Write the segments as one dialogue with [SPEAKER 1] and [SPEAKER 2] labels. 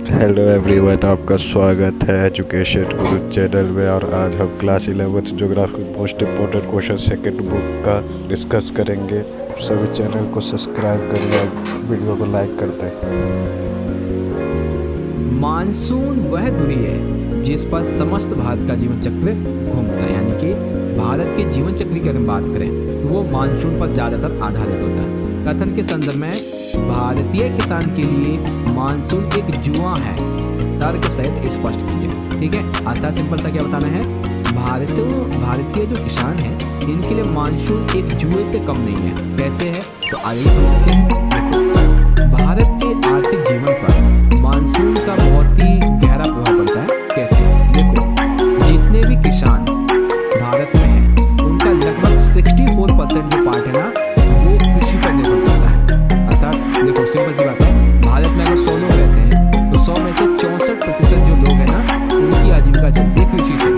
[SPEAKER 1] Hello everyone, आपका स्वागत है एजुकेशन गुरु चैनल में। और आज हम class 11th geography most important question second book का डिस्कस करेंगे। सभी चैनल को सब्सक्राइब करिए और वीडियो को लाइक कर दें।
[SPEAKER 2] मानसून वह दूरी है जिस पर समस्त भारत का जीवन चक्र घूमता है, यानी कि भारत के जीवन चक्र की अगर बात करें तो वो मानसून पर ज़्यादातर आधारित होता है। कथन के संदर्भ में भारतीय किसान के लिए मानसून एक जुआ है, तर्क सहित स्पष्ट कीजिए। ठीक है, अर्थात सिंपल सा क्या बताना है, भारतीय जो किसान हैं इनके लिए मानसून एक जुए से कम नहीं है। कैसे है तो आगे समझते हैं। देखो, भारत के आर्थिक जीवन पर मानसून का बहुत ही गहरा प्रभाव पड़ता है। कैसे? देखो, जितने भी किसान भारत में हैं उनका लगभग 64% जो पार्ट है ना वो कृषि पर निर्भर करता है। अर्थात देखो, सिंपल सी बात है, भारत में अगर 100 लोग रहते हैं तो 100 में से 64% जो लोग हैं ना उनकी आजीविका चलती है कृषि से।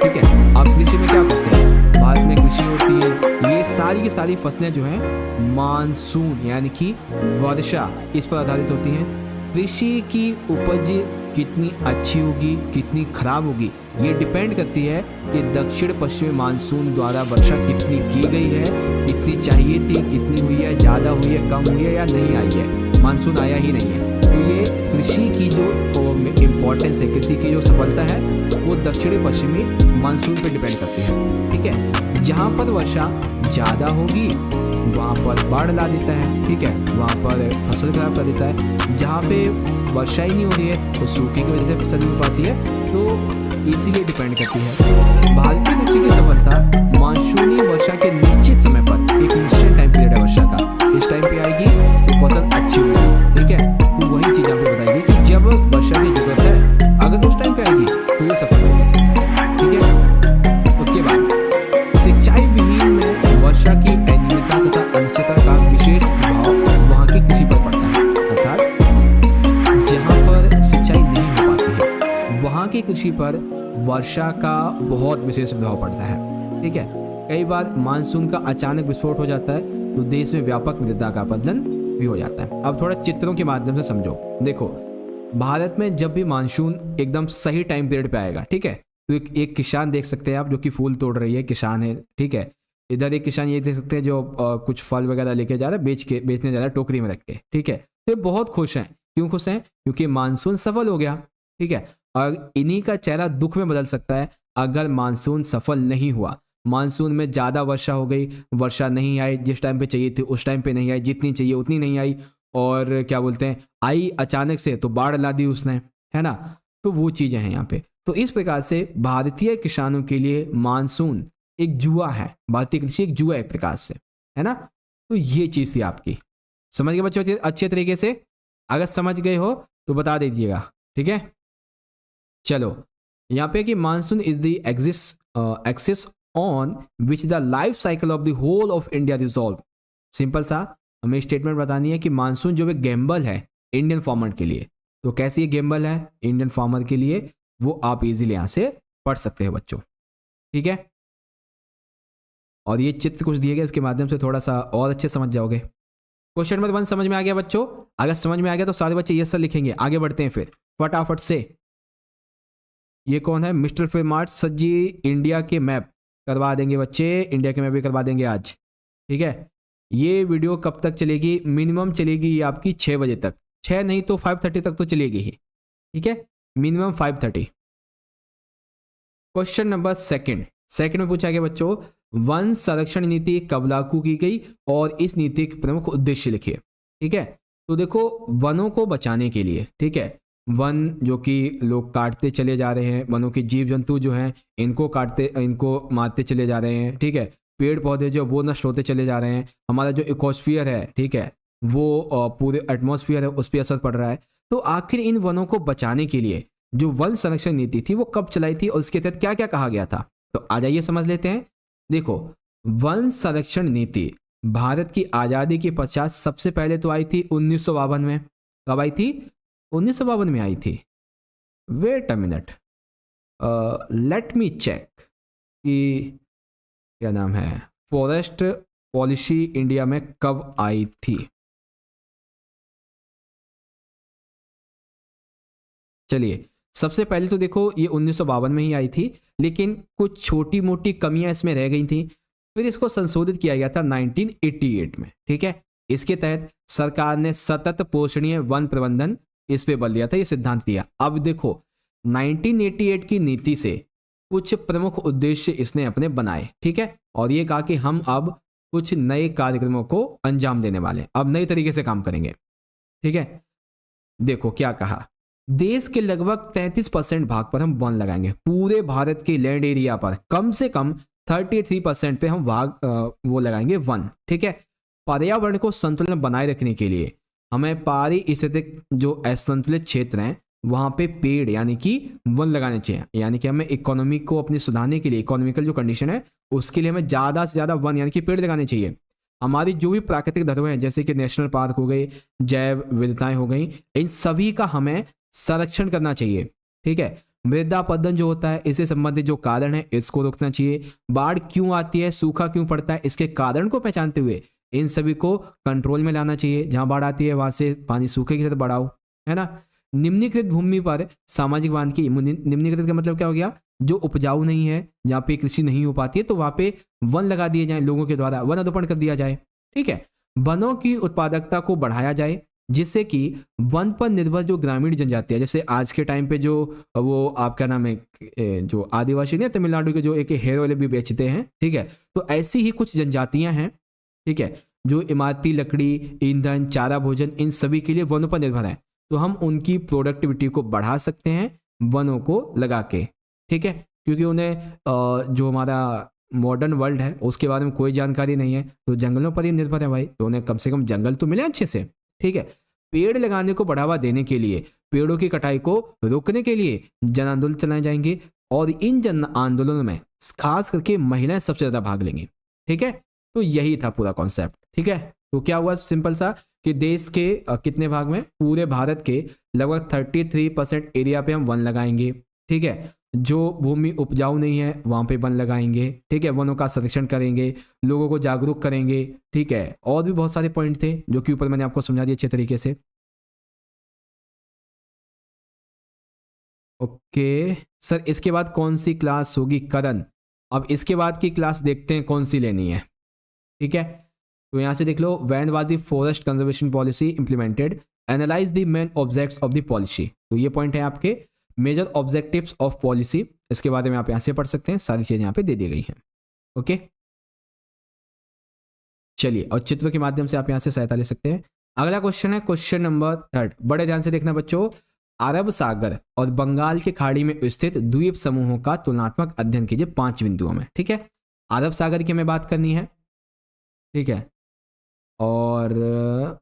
[SPEAKER 2] ठीक है, अब कृषि में क्या करते हैं, भारत में कृषि होती है, ये सारी की सारी फसलें जो हैं मानसून यानी कि वर्षा इस पर आधारित होती हैं। कृषि की उपज कितनी अच्छी होगी कितनी खराब होगी ये डिपेंड करती है कि दक्षिण पश्चिमी मानसून द्वारा वर्षा कितनी की गई है, कितनी चाहिए थी, कितनी हुई है, ज़्यादा हुई है, कम हुई है या नहीं आई है, मानसून आया ही नहीं है। तो ये कृषि की जो इम्पोर्टेंस है, कृषि की जो सफलता है वो दक्षिणी पश्चिमी मानसून पर डिपेंड करती है। ठीक है, जहाँ पर वर्षा ज़्यादा होगी वहाँ पर बाढ़ ला देता है। ठीक है, वहाँ पर फसल खराब कर देता है। जहाँ पे वर्षा ही नहीं हो रही है तो सूखे की वजह से फसल नहीं हो पाती है, तो इसीलिए डिपेंड करती है। भारतीय कृषि की सफलता मानसूनी वर्षा के निश्चित समय पर, एक निश्चित टाइम पीरियड है वर्षा का, इस टाइम पे आएगी तो फसल अच्छी होगी। ठीक है, तो वही चीज़ आपको बताइए कि जब वर्षा की जरूरत है अगर उस टाइम पे आएगी तो ये सफल होगी। ठीक है, उसके बाद सिंचाई विहीन में वर्षा की अनियमितता तथा अनिश्चितता का विशेष प्रभाव वहाँ की कृषि पर पड़ता है। अर्थात जहाँ पर सिंचाई नहीं हो पाती है वहाँ की कृषि पर वर्षा का बहुत विशेष प्रभाव पड़ता है। ठीक है, कई बार मानसून का अचानक विस्फोट हो जाता है तो देश में व्यापक मृदा का अपरदन भी हो जाता है। अब थोड़ा चित्रों के माध्यम से समझो। देखो, भारत में जब भी मानसून एकदम सही टाइम पीरियड पे आएगा, ठीक है, तो एक किसान देख सकते हैं आप जो कि फूल तोड़ रही है, किसान है। ठीक है, इधर एक किसान ये देख सकते हैं जो कुछ फल वगैरह लेके जा रहा है, बेचने जा रहा है टोकरी में रख के। ठीक है, तो ये बहुत खुश हैं। क्यों खुश हैं? क्योंकि मानसून सफल हो गया। ठीक है, और इन्हीं का चेहरा दुख में बदल सकता है अगर मानसून सफल नहीं हुआ। मानसून में ज़्यादा वर्षा हो गई, वर्षा नहीं आई, जिस टाइम पे चाहिए थी उस टाइम पे नहीं आई, जितनी चाहिए उतनी नहीं आई, और क्या बोलते हैं, आई अचानक से तो बाढ़ ला दी उसने, है ना। तो वो चीज़ें हैं यहाँ पे। तो इस प्रकार से भारतीय किसानों के लिए मानसून एक जुआ है, भारतीय कृषि एक जुआ है एक प्रकार से, है ना। तो ये चीज़ थी आपकी। समझ गए बच्चों अच्छे तरीके से? अगर समझ गए हो तो बता दीजिएगा। ठीक है, चलो, यहाँ पे कि monsoon is the axis on which the life cycle of the whole of India resolve. Simple सा हमें स्टेटमेंट बतानी है कि मानसून जो एक गेम्बल है इंडियन फार्मर के लिए। तो कैसी ये गेम्बल है इंडियन फार्मर के लिए, वो आप इजीली यहाँ से पढ़ सकते हैं बच्चों। ठीक है, और ये चित्र कुछ दिए गए, इसके माध्यम से थोड़ा सा और अच्छे समझ जाओगे। क्वेश्चन नंबर 1 समझ में आ गया बच्चों? अगर समझ में आ गया तो सारे बच्चे ये सब लिखेंगे। आगे बढ़ते हैं फिर फटाफट से। ये कौन है? मिस्टर फिल्मार्ट सर जी इंडिया के मैप करवा देंगे बच्चे, इंडिया के मैप भी करवा देंगे आज। ठीक है, ये वीडियो कब तक चलेगी? मिनिमम चलेगी ये आपकी 6 बजे तक, 6 नहीं तो 5:30 तक तो चलेगी ही। ठीक है, मिनिमम 5:30। क्वेश्चन नंबर सेकंड में पूछा गया बच्चों, वन संरक्षण नीति कब लागू की गई और इस नीति के प्रमुख उद्देश्य लिखिए। ठीक है, तो देखो, वनों को बचाने के लिए, ठीक है, वन जो कि लोग काटते चले जा रहे हैं, वनों के जीव जंतु जो हैं इनको मारते चले जा रहे हैं। ठीक है, पेड़ पौधे जो वो नष्ट होते चले जा रहे हैं, हमारा जो इकोस्फीयर है, ठीक है, वो पूरे एटमॉस्फेयर है उस पर असर पड़ रहा है। तो आखिर इन वनों को बचाने के लिए जो वन संरक्षण नीति थी वो कब चलाई थी और उसके तहत क्या क्या कहा गया था, तो आ जाइए समझ लेते हैं। देखो, वन संरक्षण नीति भारत की आज़ादी के पश्चात सबसे पहले तो आई थी 1952 में। कब आई थी? 1952 में आई थी। Wait a minute, let me check कि क्या नाम है, फॉरेस्ट पॉलिसी इंडिया में कब आई थी। चलिए, सबसे पहले तो देखो ये 1952 में ही आई थी, लेकिन कुछ छोटी मोटी कमियां इसमें रह गई थी। फिर इसको संशोधित किया गया था 1988 में। ठीक है, इसके तहत सरकार ने सतत पोषणीय वन प्रबंधन इस पे बल दिया था, ये सिद्धांत दिया। अब देखो 1988 की नीति से कुछ प्रमुख उद्देश्य इसने अपने बनाए। ठीक है, और ये कहा कि हम अब कुछ नए कार्यक्रमों को अंजाम देने वाले हैं, अब नए तरीके से काम करेंगे। ठीक है, देखो क्या कहा, देश के लगभग 33% भाग पर हम वन लगाएंगे। पूरे भारत के लैंड एरिया पर कम से कम 33% पे हम वो लगाएंगे वन। ठीक है, पर्यावरण को संतुलन बनाए रखने के लिए हमें पारिस्थितिक जो असंतुलित क्षेत्र हैं वहां पे पेड़ यानी कि वन लगाने चाहिए। यानी कि हमें इकोनॉमी को अपनी सुधारने के लिए, इकोनॉमिकल जो कंडीशन है उसके लिए हमें ज़्यादा से ज़्यादा वन यानी कि पेड़ लगाने चाहिए। हमारी जो भी प्राकृतिक धरोहर हैं जैसे कि नेशनल पार्क हो गए, जैव विविधताएं हो गई, इन सभी का हमें संरक्षण करना चाहिए। ठीक है, मृदा अपरदन जो होता है इससे संबंधित जो कारण है इसको रोकना चाहिए। बाढ़ क्यों आती है, सूखा क्यों पड़ता है, इसके कारण को पहचानते हुए इन सभी को कंट्रोल में लाना चाहिए। जहां बाढ़ आती है वहां से पानी सूखे की तरफ बढ़ाओ, है ना। निम्नीकृत भूमि पर सामाजिक वानिकी, निम्नीकृत का मतलब क्या हो गया, जो उपजाऊ नहीं है, जहाँ पे कृषि नहीं हो पाती है, तो वहां पे वन लगा दिए जाए, लोगों के द्वारा वन आरोपण कर दिया जाए। ठीक है, वनों की उत्पादकता को बढ़ाया जाए जिससे कि वन पर निर्भर जो ग्रामीण जनजाति है, जैसे आज के टाइम पे जो वो आपका नाम है जो आदिवासी ने तमिलनाडु के जो एक हेयर ऑयल भी बेचते हैं। ठीक है, तो ऐसी ही कुछ जनजातियां हैं। ठीक है, जो इमारती लकड़ी, ईंधन, चारा, भोजन, इन सभी के लिए वनों पर निर्भर है। तो हम उनकी प्रोडक्टिविटी को बढ़ा सकते हैं वनों को लगा के। ठीक है, क्योंकि उन्हें जो हमारा मॉडर्न वर्ल्ड है उसके बारे में कोई जानकारी नहीं है, तो जंगलों पर ही निर्भर है भाई, तो उन्हें कम से कम जंगल तो मिले अच्छे से। ठीक है, पेड़ लगाने को बढ़ावा देने के लिए, पेड़ों की कटाई को रोकने के लिए जन आंदोलन चलाए जाएंगे और इन जन आंदोलनों में खास करके महिलाएं सबसे ज्यादा भाग लेंगी। ठीक है, तो यही था पूरा कॉन्सेप्ट। ठीक है, तो क्या हुआ सिंपल सा कि देश के कितने भाग में, पूरे भारत के लगभग 33% एरिया पे हम वन लगाएंगे। ठीक है, जो भूमि उपजाऊ नहीं है वहां पे वन लगाएंगे। ठीक है, वनों का संरक्षण करेंगे, लोगों को जागरूक करेंगे। ठीक है, और भी बहुत सारे पॉइंट थे जो कि ऊपर मैंने आपको समझा दिए अच्छे तरीके से। ओके सर, इसके बाद कौन सी क्लास होगी करण? अब इसके बाद की क्लास देखते हैं कौन सी लेनी है। ठीक है, तो यहां से देख लो, when was the forest conservation policy implemented, analyse the main objects of the policy. तो ये पॉइंट है आपके मेजर ऑब्जेक्टिव्स ऑफ पॉलिसी, इसके बारे में आप यहां से पढ़ सकते हैं, सारी चीजें यहां पे दे दी गई हैं। ओके, चलिए, और चित्रों के माध्यम से आप यहां से सहायता ले सकते हैं। अगला क्वेश्चन है क्वेश्चन नंबर 3। बड़े ध्यान से देखना बच्चों, अरब सागर और बंगाल की खाड़ी में स्थित द्वीप समूहों का तुलनात्मक अध्ययन कीजिए 5 बिंदुओं में। ठीक है, अरब सागर की हमें बात करनी है। ठीक है, और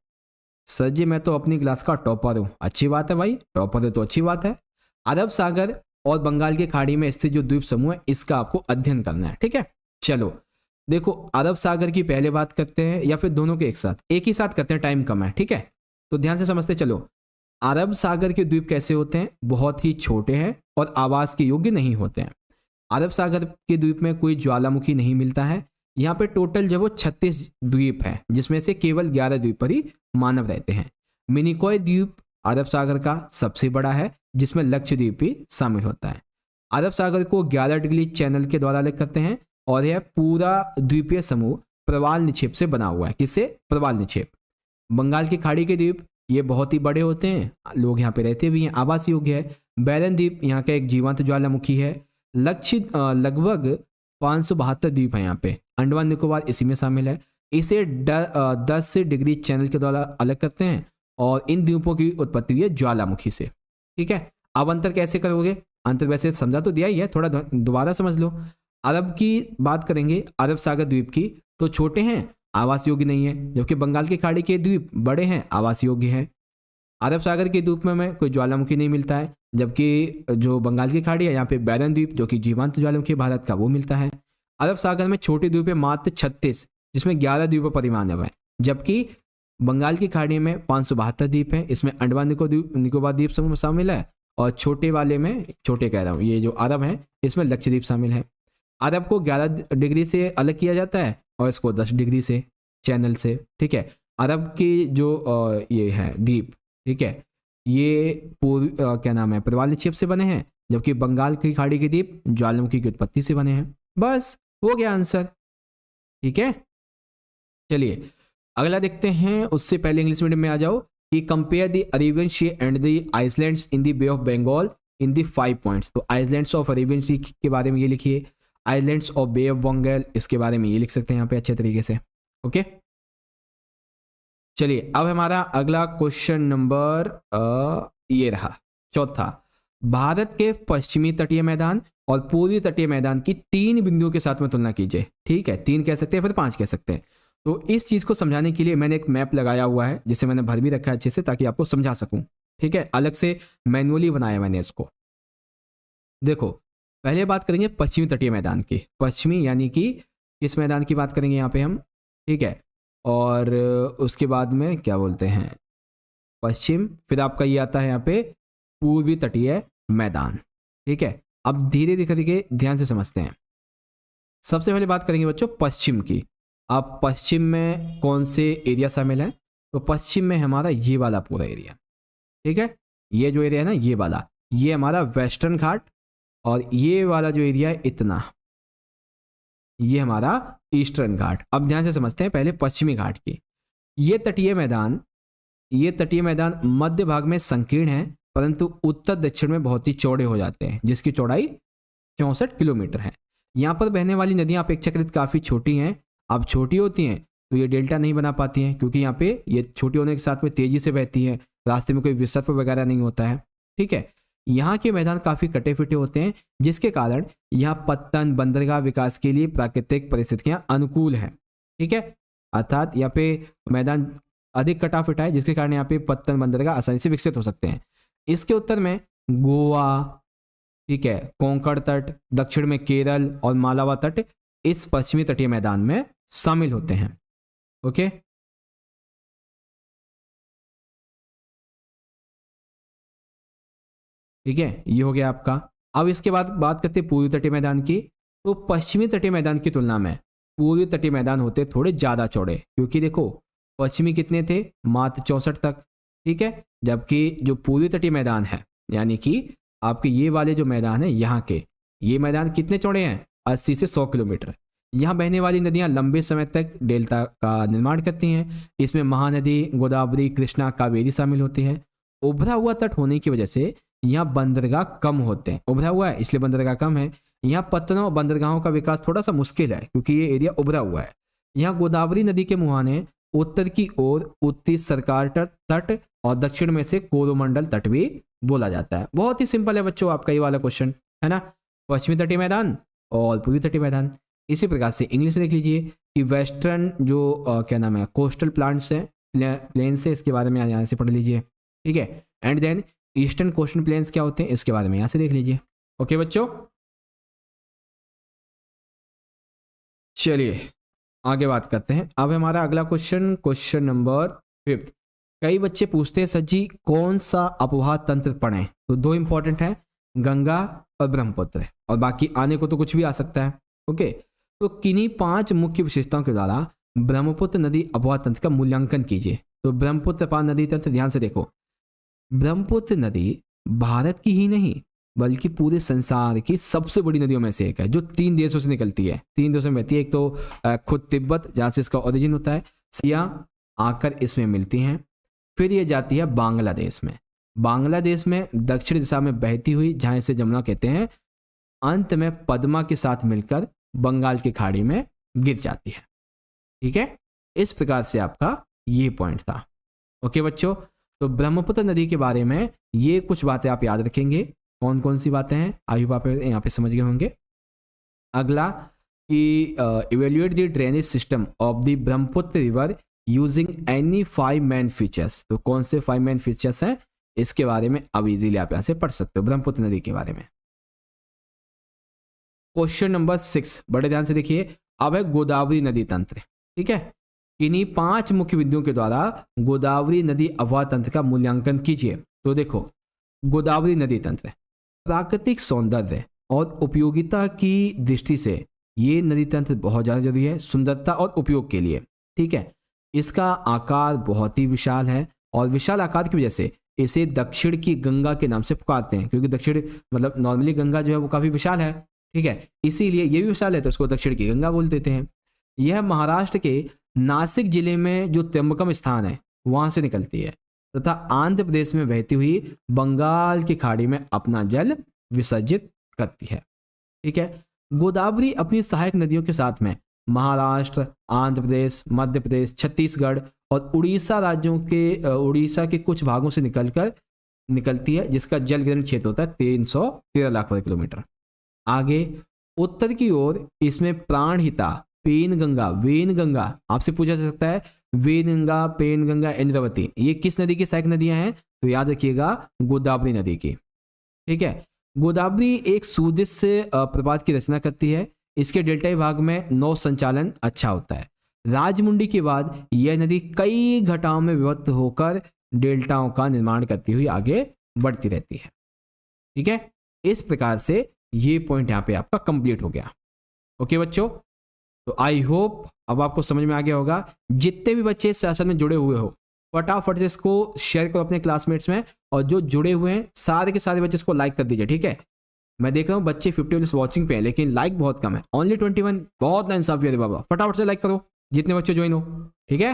[SPEAKER 2] सर जी मैं तो अपनी क्लास का टॉपर हूँ। अच्छी बात है भाई, टॉपर है तो अच्छी बात है। अरब सागर और बंगाल की खाड़ी में स्थित जो द्वीप समूह है इसका आपको अध्ययन करना है। ठीक है, चलो देखो, अरब सागर की पहले बात करते हैं या फिर दोनों के एक ही साथ करते हैं, टाइम कम है। ठीक है, तो ध्यान से समझते चलो। अरब सागर के द्वीप कैसे होते हैं, बहुत ही छोटे हैं और आवास के योग्य नहीं होते हैं। अरब सागर के द्वीप में कोई ज्वालामुखी नहीं मिलता है। यहाँ पे टोटल जो वो 36 द्वीप है, जिसमें से केवल 11 द्वीप पर ही मानव रहते हैं। मिनिकॉय द्वीप अरब सागर का सबसे बड़ा है, जिसमें लक्षद्वीप भी शामिल होता है। अरब सागर को 11 डिग्री चैनल के द्वारा अलग करते हैं और यह पूरा द्वीपीय समूह प्रवाल निक्षेप से बना हुआ है। किससे? प्रवाल निक्षेप। बंगाल की खाड़ी के द्वीप ये बहुत ही बड़े होते हैं, लोग यहाँ पे रहते भी हैं, आवास योग्य है। बैरन द्वीप यहाँ का एक जीवंत ज्वालामुखी है। लगभग 572 द्वीप है यहाँ पे। अंडमान निकोबार इसी में शामिल है। इसे 10 डिग्री चैनल के द्वारा अलग करते हैं और इन द्वीपों की उत्पत्ति हुई है ज्वालामुखी से। ठीक है, अब अंतर कैसे करोगे? अंतर वैसे समझा तो दिया ही है, थोड़ा दोबारा समझ लो। अरब की बात करेंगे, अरब सागर द्वीप की, तो छोटे हैं, आवास योग्य नहीं है, जबकि बंगाल की खाड़ी के द्वीप बड़े हैं, आवास योग्य हैं। अरब सागर के द्वीप में हमें कोई ज्वालामुखी नहीं मिलता है, जबकि जो बंगाल की खाड़ी है यहाँ पे बैरन द्वीप जो कि जीवंत ज्वालामुखी भारत का वो मिलता है। अरब सागर में छोटे द्वीप है मात्र 36, जिसमें 11 द्वीपों पर मानव है, जबकि बंगाल की खाड़ी में 572 द्वीप हैं। इसमें अंडमान निकोबार द्वीप समूह शामिल है और छोटे वाले में, छोटे कह रहा हूँ, ये जो अरब है इसमें लक्षद्वीप शामिल है। अरब को 11 डिग्री से अलग किया जाता है और इसको 10 डिग्री से चैनल से। ठीक है, अरब की जो ये है द्वीप, ठीक है, ये क्या नाम है, प्रवाल निक्षेप से बने हैं, जबकि बंगाल की खाड़ी के द्वीप ज्वालामुखी की उत्पत्ति से बने हैं। बस हो गया आंसर। ठीक है, चलिए अगला देखते हैं। उससे पहले इंग्लिश मीडियम में आ जाओ कि compare the Arabian sea and the islands in the bay of Bengal in the 5 points. तो आइसलैंड्स ऑफ अरेबियन सी के बारे में ये लिखिए, islands of bay of Bengal इसके बारे में ये लिख सकते हैं यहाँ पे अच्छे तरीके से। ओके, चलिए अब हमारा अगला क्वेश्चन नंबर ये रहा चौथा। भारत के पश्चिमी तटीय मैदान और पूर्वी तटीय मैदान की 3 बिंदुओं के साथ में तुलना कीजिए। ठीक है, 3 कह सकते हैं फिर 5 कह सकते हैं। तो इस चीज को समझाने के लिए मैंने एक मैप लगाया हुआ है, जिसे मैंने भर भी रखा है अच्छे से, ताकि आपको समझा सकूं। ठीक है, अलग से मैनुअली बनाया मैंने इसको। देखो पहले बात करेंगे पश्चिमी तटीय मैदान की। पश्चिमी यानी कि किस मैदान की बात करेंगे यहाँ पे हम। ठीक है, और उसके बाद में क्या बोलते हैं पश्चिम, फिर आपका ये आता है यहाँ पे पूर्वी तटीय मैदान। ठीक है, अब धीरे धीरे ध्यान से समझते हैं। सबसे पहले बात करेंगे बच्चों पश्चिम की। अब पश्चिम में कौन से एरिया शामिल है, तो पश्चिम में हमारा ये वाला पूरा एरिया। ठीक है, ये जो एरिया है ना ये वाला, ये हमारा वेस्टर्न घाट, और ये वाला जो एरिया है इतना, ये हमारा ईस्टर्न घाट। अब ध्यान से समझते हैं पहले पश्चिमी घाट की। ये तटीय मैदान मध्य भाग में संकीर्ण है, परंतु उत्तर दक्षिण में बहुत ही चौड़े हो जाते हैं, जिसकी चौड़ाई 64 किलोमीटर है। यहाँ पर बहने वाली नदियाँ अपेक्षाकृत काफ़ी छोटी हैं। अब छोटी होती हैं तो ये डेल्टा नहीं बना पाती हैं, क्योंकि यहाँ पे ये छोटी होने के साथ में तेजी से बहती हैं, रास्ते में कोई विसर्प वगैरह नहीं होता है। ठीक है, यहाँ के मैदान काफ़ी कटे फिटे होते हैं, जिसके कारण यहाँ पत्तन बंदरगाह विकास के लिए प्राकृतिक परिस्थितियाँ अनुकूल हैं। ठीक है, अर्थात यहाँ पे मैदान अधिक कटा फिटा है, जिसके कारण यहाँ पे पत्तन बंदरगाह आसानी से विकसित हो सकते हैं। इसके उत्तर में गोवा, ठीक है, कोंकण तट, दक्षिण में केरल और मालावा तट इस पश्चिमी तटीय मैदान में शामिल होते हैं। ओके, ठीक है, ये हो गया आपका। अब इसके बाद बात करते हैं पूर्वी तटीय मैदान की। तो पश्चिमी तटीय मैदान की तुलना में पूर्वी तटीय मैदान होते थोड़े ज़्यादा चौड़े, क्योंकि देखो पश्चिमी कितने थे, मात्र 64 तक। ठीक है, जबकि जो पूर्वी तटीय मैदान है, यानी कि आपके ये वाले जो मैदान है यहाँ के, ये मैदान कितने चौड़े हैं, 80 से 100 किलोमीटर। यहाँ बहने वाली नदियाँ लंबे समय तक डेल्टा का निर्माण करती हैं। इसमें महानदी, गोदावरी, कृष्णा, कावेरी शामिल होती है। उभरा हुआ तट होने की वजह से यहाँ बंदरगाह कम होते हैं। उभरा हुआ है इसलिए बंदरगाह कम है। यहाँ पत्तनों और बंदरगाहों का विकास थोड़ा सा मुश्किल है, क्योंकि ये एरिया उभरा हुआ है। यहाँ गोदावरी नदी के मुहाने उत्तर की ओर उत्तरी सरकार तट और दक्षिण में से कोरोमंडल तट भी बोला जाता है। बहुत ही सिंपल है बच्चों आपका ये वाला क्वेश्चन, है ना। पश्चिमी तटीय मैदान और पूर्वी तटीय मैदान। इसी प्रकार से इंग्लिश में देख लीजिए कि वेस्टर्न जो क्या नाम है कोस्टल प्लांट्स है, प्लेन से, इसके बारे में यहाँ से पढ़ लीजिए। ठीक है, and then eastern coastal plains क्या होते हैं इसके बारे में यहाँ से देख लीजिए। ओके बच्चों, चलिए आगे बात करते हैं। अब हमारा अगला क्वेश्चन नंबर 5। कई बच्चे पूछते हैं सर जी कौन सा अपवाह तंत्र पढ़ें, तो 2 इंपॉर्टेंट है, गंगा और ब्रह्मपुत्र, और बाकी आने को तो कुछ भी आ सकता है। ओके, तो किन्हीं 5 मुख्य विशेषताओं के द्वारा ब्रह्मपुत्र नदी अपवाह तंत्र का मूल्यांकन कीजिए। तो ब्रह्मपुत्र अपवाह नदी तंत्र, ध्यान से देखो, ब्रह्मपुत्र नदी भारत की ही नहीं बल्कि पूरे संसार की सबसे बड़ी नदियों में से एक है, जो 3 देशों से निकलती है, 3 देशों में बहती है। एक तो खुद तिब्बत, जहाँ से इसका ओरिजिन होता है, सिया आकर इसमें मिलती हैं, फिर ये जाती है बांग्लादेश में, बांग्लादेश में दक्षिण दिशा में बहती हुई, जहाँ इसे जमुना कहते हैं, अंत में पद्मा के साथ मिलकर बंगाल की खाड़ी में गिर जाती है। ठीक है, इस प्रकार से आपका ये पॉइंट था। ओके बच्चों, तो ब्रह्मपुत्र नदी के बारे में ये कुछ बातें आप याद रखेंगे। कौन कौन सी बातें हैं आई होप आप यहाँ पे समझ गए होंगे। अगला कि evaluate the drainage system of the Brahmaputra river using any 5 main features. तो कौन से 5 मेन फीचर्स हैं इसके बारे में अब इजीली आप यहाँ से पढ़ सकते हो ब्रह्मपुत्र नदी के बारे में। क्वेश्चन नंबर 6 बड़े ध्यान से देखिए, अब है गोदावरी नदी तंत्र। ठीक है, किन्हीं 5 मुख्य बिंदुओं के द्वारा गोदावरी नदी अपवाह तंत्र का मूल्यांकन कीजिए। तो देखो, गोदावरी नदी तंत्र प्राकृतिक सौंदर्य और उपयोगिता की दृष्टि से ये नदी तंत्र बहुत ज़्यादा जरूरी है, सुंदरता और उपयोग के लिए। ठीक है, इसका आकार बहुत ही विशाल है और विशाल आकार की वजह से इसे दक्षिण की गंगा के नाम से पुकारते हैं, क्योंकि दक्षिण मतलब नॉर्मली गंगा जो है वो काफी विशाल है, ठीक है, इसीलिए ये भी विशाल है तो उसको दक्षिण की गंगा बोल देते हैं। यह महाराष्ट्र के नासिक जिले में जो त्र्यंबकम स्थान है वहां से निकलती है तथा आंध्र प्रदेश में बहती हुई बंगाल की खाड़ी में अपना जल विसर्जित करती है, ठीक है। गोदावरी अपनी सहायक नदियों के साथ में महाराष्ट्र, आंध्र प्रदेश, मध्य प्रदेश, छत्तीसगढ़ और उड़ीसा राज्यों के उड़ीसा के कुछ भागों से निकलती है, जिसका जल ग्रहण क्षेत्र होता है 313 लाख वर्ग किलोमीटर। आगे उत्तर की ओर इसमें प्राणहिता, पेनगंगा, वेनगंगा, आपसे पूछा जा सकता है वेनगंगा, पेनगंगा, इंद्रावती, ये किस नदी की सहायक नदियां हैं? तो याद रखिएगा गोदावरी नदी की, ठीक है। गोदावरी एक सुदृश्य प्रपात की रचना करती है। इसके डेल्टाई भाग में नौ संचालन अच्छा होता है। राजमुंडी के बाद यह नदी कई घटाओं में विभक्त होकर डेल्टाओं का निर्माण करती हुई आगे बढ़ती रहती है, ठीक है। इस प्रकार से ये पॉइंट यहाँ पे आपका कंप्लीट हो गया। ओके बच्चों, तो आई होप अब आपको समझ में आ गया होगा। जितने भी बच्चे इस सेशन में जुड़े हुए हो फटाफट से इसको शेयर करो अपने क्लासमेट्स में, और जो जुड़े हुए हैं सारे के सारे बच्चे इसको लाइक कर दीजिए, ठीक है। मैं देख रहा हूँ बच्चे 50 वॉचिंग पे हैं लेकिन लाइक बहुत कम है, ओनली 21, बहुत नाइंसाफी है बाबा। फटाफट से लाइक करो जितने बच्चे ज्वाइन हो, ठीक है।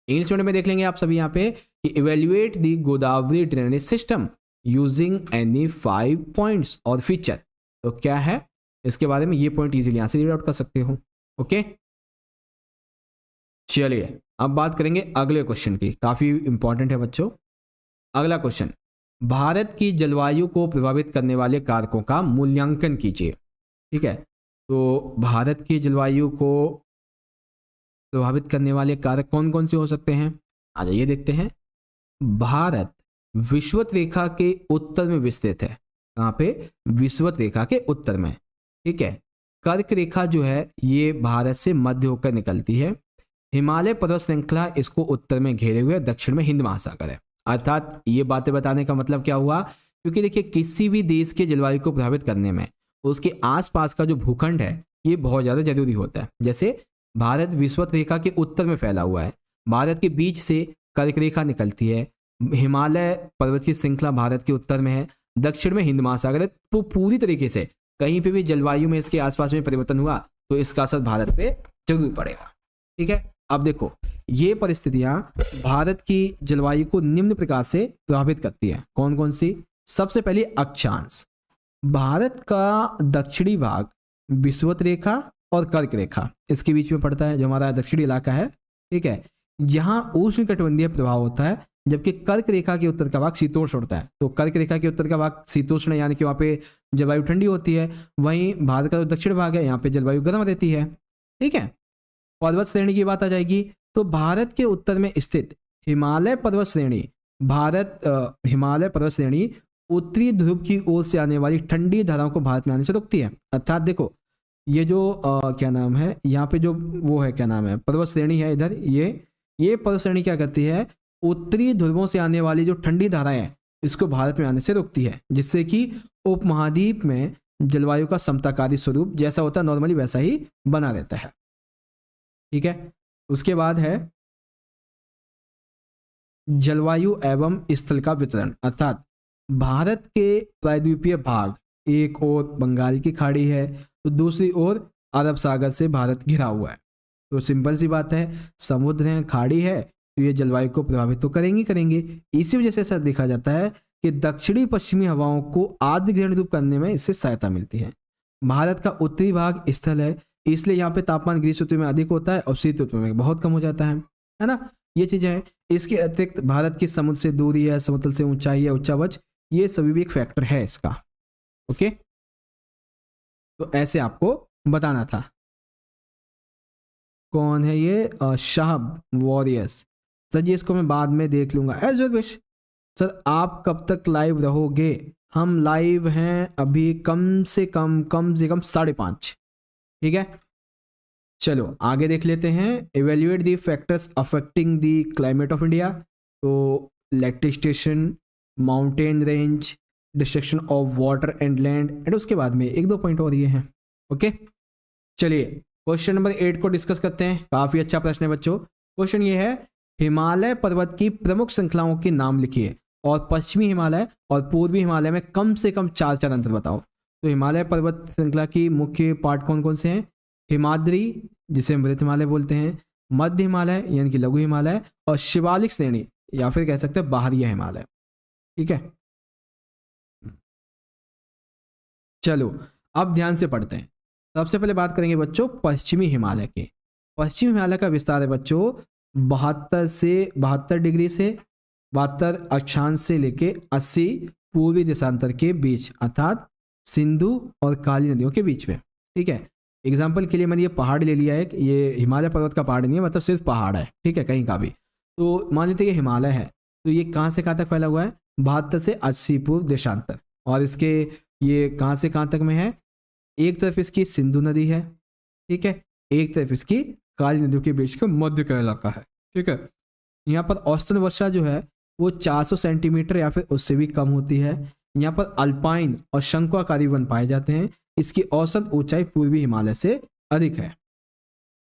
[SPEAKER 2] इंग्लिश मीडियम में देख लेंगे आप सभी यहाँ पे कि evaluate the Godavari drainage system using any 5 points और फीचर। तो क्या है इसके बारे में, ये पॉइंट इजीली यहाँ से रीड आउट कर सकते हो। ओके, चलिए अब बात करेंगे अगले क्वेश्चन की, काफी इंपॉर्टेंट है बच्चों। अगला क्वेश्चन, भारत की जलवायु को प्रभावित करने वाले कारकों का मूल्यांकन कीजिए, ठीक है। तो भारत की जलवायु को प्रभावित करने वाले कारक कौन कौन से हो सकते हैं, आ जाइए देखते हैं। भारत विषुवत रेखा के उत्तर में विस्तृत है। कहाँ पे? विषुवत रेखा के उत्तर में, ठीक है। कर्क रेखा जो है ये भारत से मध्य होकर निकलती है। हिमालय पर्वत श्रृंखला इसको उत्तर में घेरे हुए, दक्षिण में हिंद महासागर है। अर्थात ये बातें बताने का मतलब क्या हुआ, क्योंकि देखिए किसी भी देश के जलवायु को प्रभावित करने में उसके आसपास का जो भूखंड है ये बहुत ज़्यादा जरूरी होता है। जैसे भारत विषुवत रेखा के उत्तर में फैला हुआ है, भारत के बीच से कर्क रेखा निकलती है, हिमालय पर्वत की श्रृंखला भारत के उत्तर में है, दक्षिण में हिंद महासागर है। तो पूरी तरीके से कहीं पे भी जलवायु में इसके आसपास में परिवर्तन हुआ तो इसका असर भारत पे जरूर पड़ेगा, ठीक है। अब देखो ये परिस्थितियां भारत की जलवायु को निम्न प्रकार से प्रभावित करती है। कौन कौन सी? सबसे पहले अक्षांश। भारत का दक्षिणी भाग विषुवत रेखा और कर्क रेखा इसके बीच में पड़ता है, जो हमारा दक्षिणी इलाका है, ठीक है। यहाँ उष्णकटिबंधीय प्रभाव होता है, जबकि कर्क रेखा के उत्तर का भाग शीतोष्ण होता है। तो कर्क रेखा के उत्तर का भाग शीतोष्ण यानी कि वहाँ पे जलवायु ठंडी होती है, वहीं भारत का जो दक्षिण भाग है यहाँ पे जलवायु गर्म रहती है, ठीक है। पर्वत श्रेणी की बात आ जाएगी तो भारत के उत्तर में स्थित हिमालय पर्वत श्रेणी हिमालय पर्वत श्रेणी उत्तरी ध्रुव की ओर से आने वाली ठंडी धाराओं को भारत में आने से रोकती है। अर्थात देखो ये जो क्या नाम है यहाँ पे जो वो है, क्या नाम है, पर्वत श्रेणी है इधर, ये पर्वत श्रेणी क्या करती है, उत्तरी ध्रुवों से आने वाली जो ठंडी धाराएं हैं इसको भारत में आने से रोकती है, जिससे कि उपमहाद्वीप में जलवायु का समताकारी स्वरूप जैसा होता है नॉर्मली वैसा ही बना रहता है, ठीक है। उसके बाद है जलवायु एवं स्थल का वितरण। अर्थात भारत के प्रायद्वीपीय भाग, एक ओर बंगाल की खाड़ी है तो दूसरी ओर अरब सागर से भारत घिरा हुआ है। तो सिंपल सी बात है, समुद्र है, खाड़ी है, तो ये जलवायु को प्रभावित तो करेंगे। इसी वजह से ऐसा देखा जाता है कि दक्षिणी पश्चिमी हवाओं को आर्द्र ग्रहण रूप करने में इससे सहायता मिलती है। भारत का उत्तरी भाग स्थल है, इसलिए यहाँ पे तापमान ग्रीष्म ऋतु में अधिक होता है और शीत ऋतु में बहुत कम हो जाता है ना। ये चीजें हैं। इसके अतिरिक्त भारत की समुद्र से दूरी है, समतल से ऊंचाई है, उच्चावच, ये सभी भी एक फैक्टर है इसका। ओके, तो ऐसे आपको बताना था। कौन है ये? शाहब वॉरियर्स। सर जी इसको मैं बाद में देख लूंगा, एज योर विश। सर आप कब तक लाइव रहोगे? हम लाइव हैं अभी कम से कम 5:30, ठीक है। चलो आगे देख लेते हैं। Evaluate the factors affecting the climate of India. तो electric station, mountain range, destruction of water and land, and उसके बाद में 1-2 पॉइंट और ये हैं। ओके, चलिए क्वेश्चन नंबर 8 को डिस्कस करते हैं। काफी अच्छा प्रश्न है बच्चों। क्वेश्चन ये है, हिमालय पर्वत की प्रमुख श्रृंखलाओं के नाम लिखिए। और पश्चिमी हिमालय और पूर्वी हिमालय में कम से कम 4 अंतर बताओ। तो हिमालय पर्वत श्रृंखला की मुख्य पार्ट कौन कौन से हैं? हिमाद्री, जिसे मृत हिमालय बोलते हैं, मध्य हिमालय यानी कि लघु हिमालय, और शिवालिक श्रेणी या फिर कह सकते हैं बाहरी हिमालय। ठीक है, चलो अब ध्यान से पढ़ते हैं। सबसे पहले बात करेंगे बच्चों पश्चिमी हिमालय के। पश्चिमी हिमालय का विस्तार है बच्चों 72 डिग्री से 72 अक्षांश से लेके 80 पूर्वी देशांतर के बीच, अर्थात सिंधु और काली नदियों के बीच में। ठीक है, एग्जाम्पल के लिए मैंने ये पहाड़ ले लिया है, ये हिमालय पर्वत का पहाड़ नहीं है, मतलब सिर्फ पहाड़ है। ठीक है, कहीं का भी। तो मान लेते ये हिमालय है, तो ये कहाँ से कहाँ तक फैला हुआ है? 72 से 80 पूर्व देशांतर। और इसके ये कहाँ से कहाँ तक में है? एक तरफ इसकी सिंधु नदी है, ठीक है, एक तरफ इसकी काली नदियों के बीच का मध्य का इलाका है। ठीक है, यहाँ पर औसतन वर्षा जो है वो 400 सेंटीमीटर या फिर उससे भी कम होती है। यहाँ पर अल्पाइन और शंकुआकारी वन पाए जाते हैं। इसकी औसत ऊंचाई पूर्वी हिमालय से अधिक है।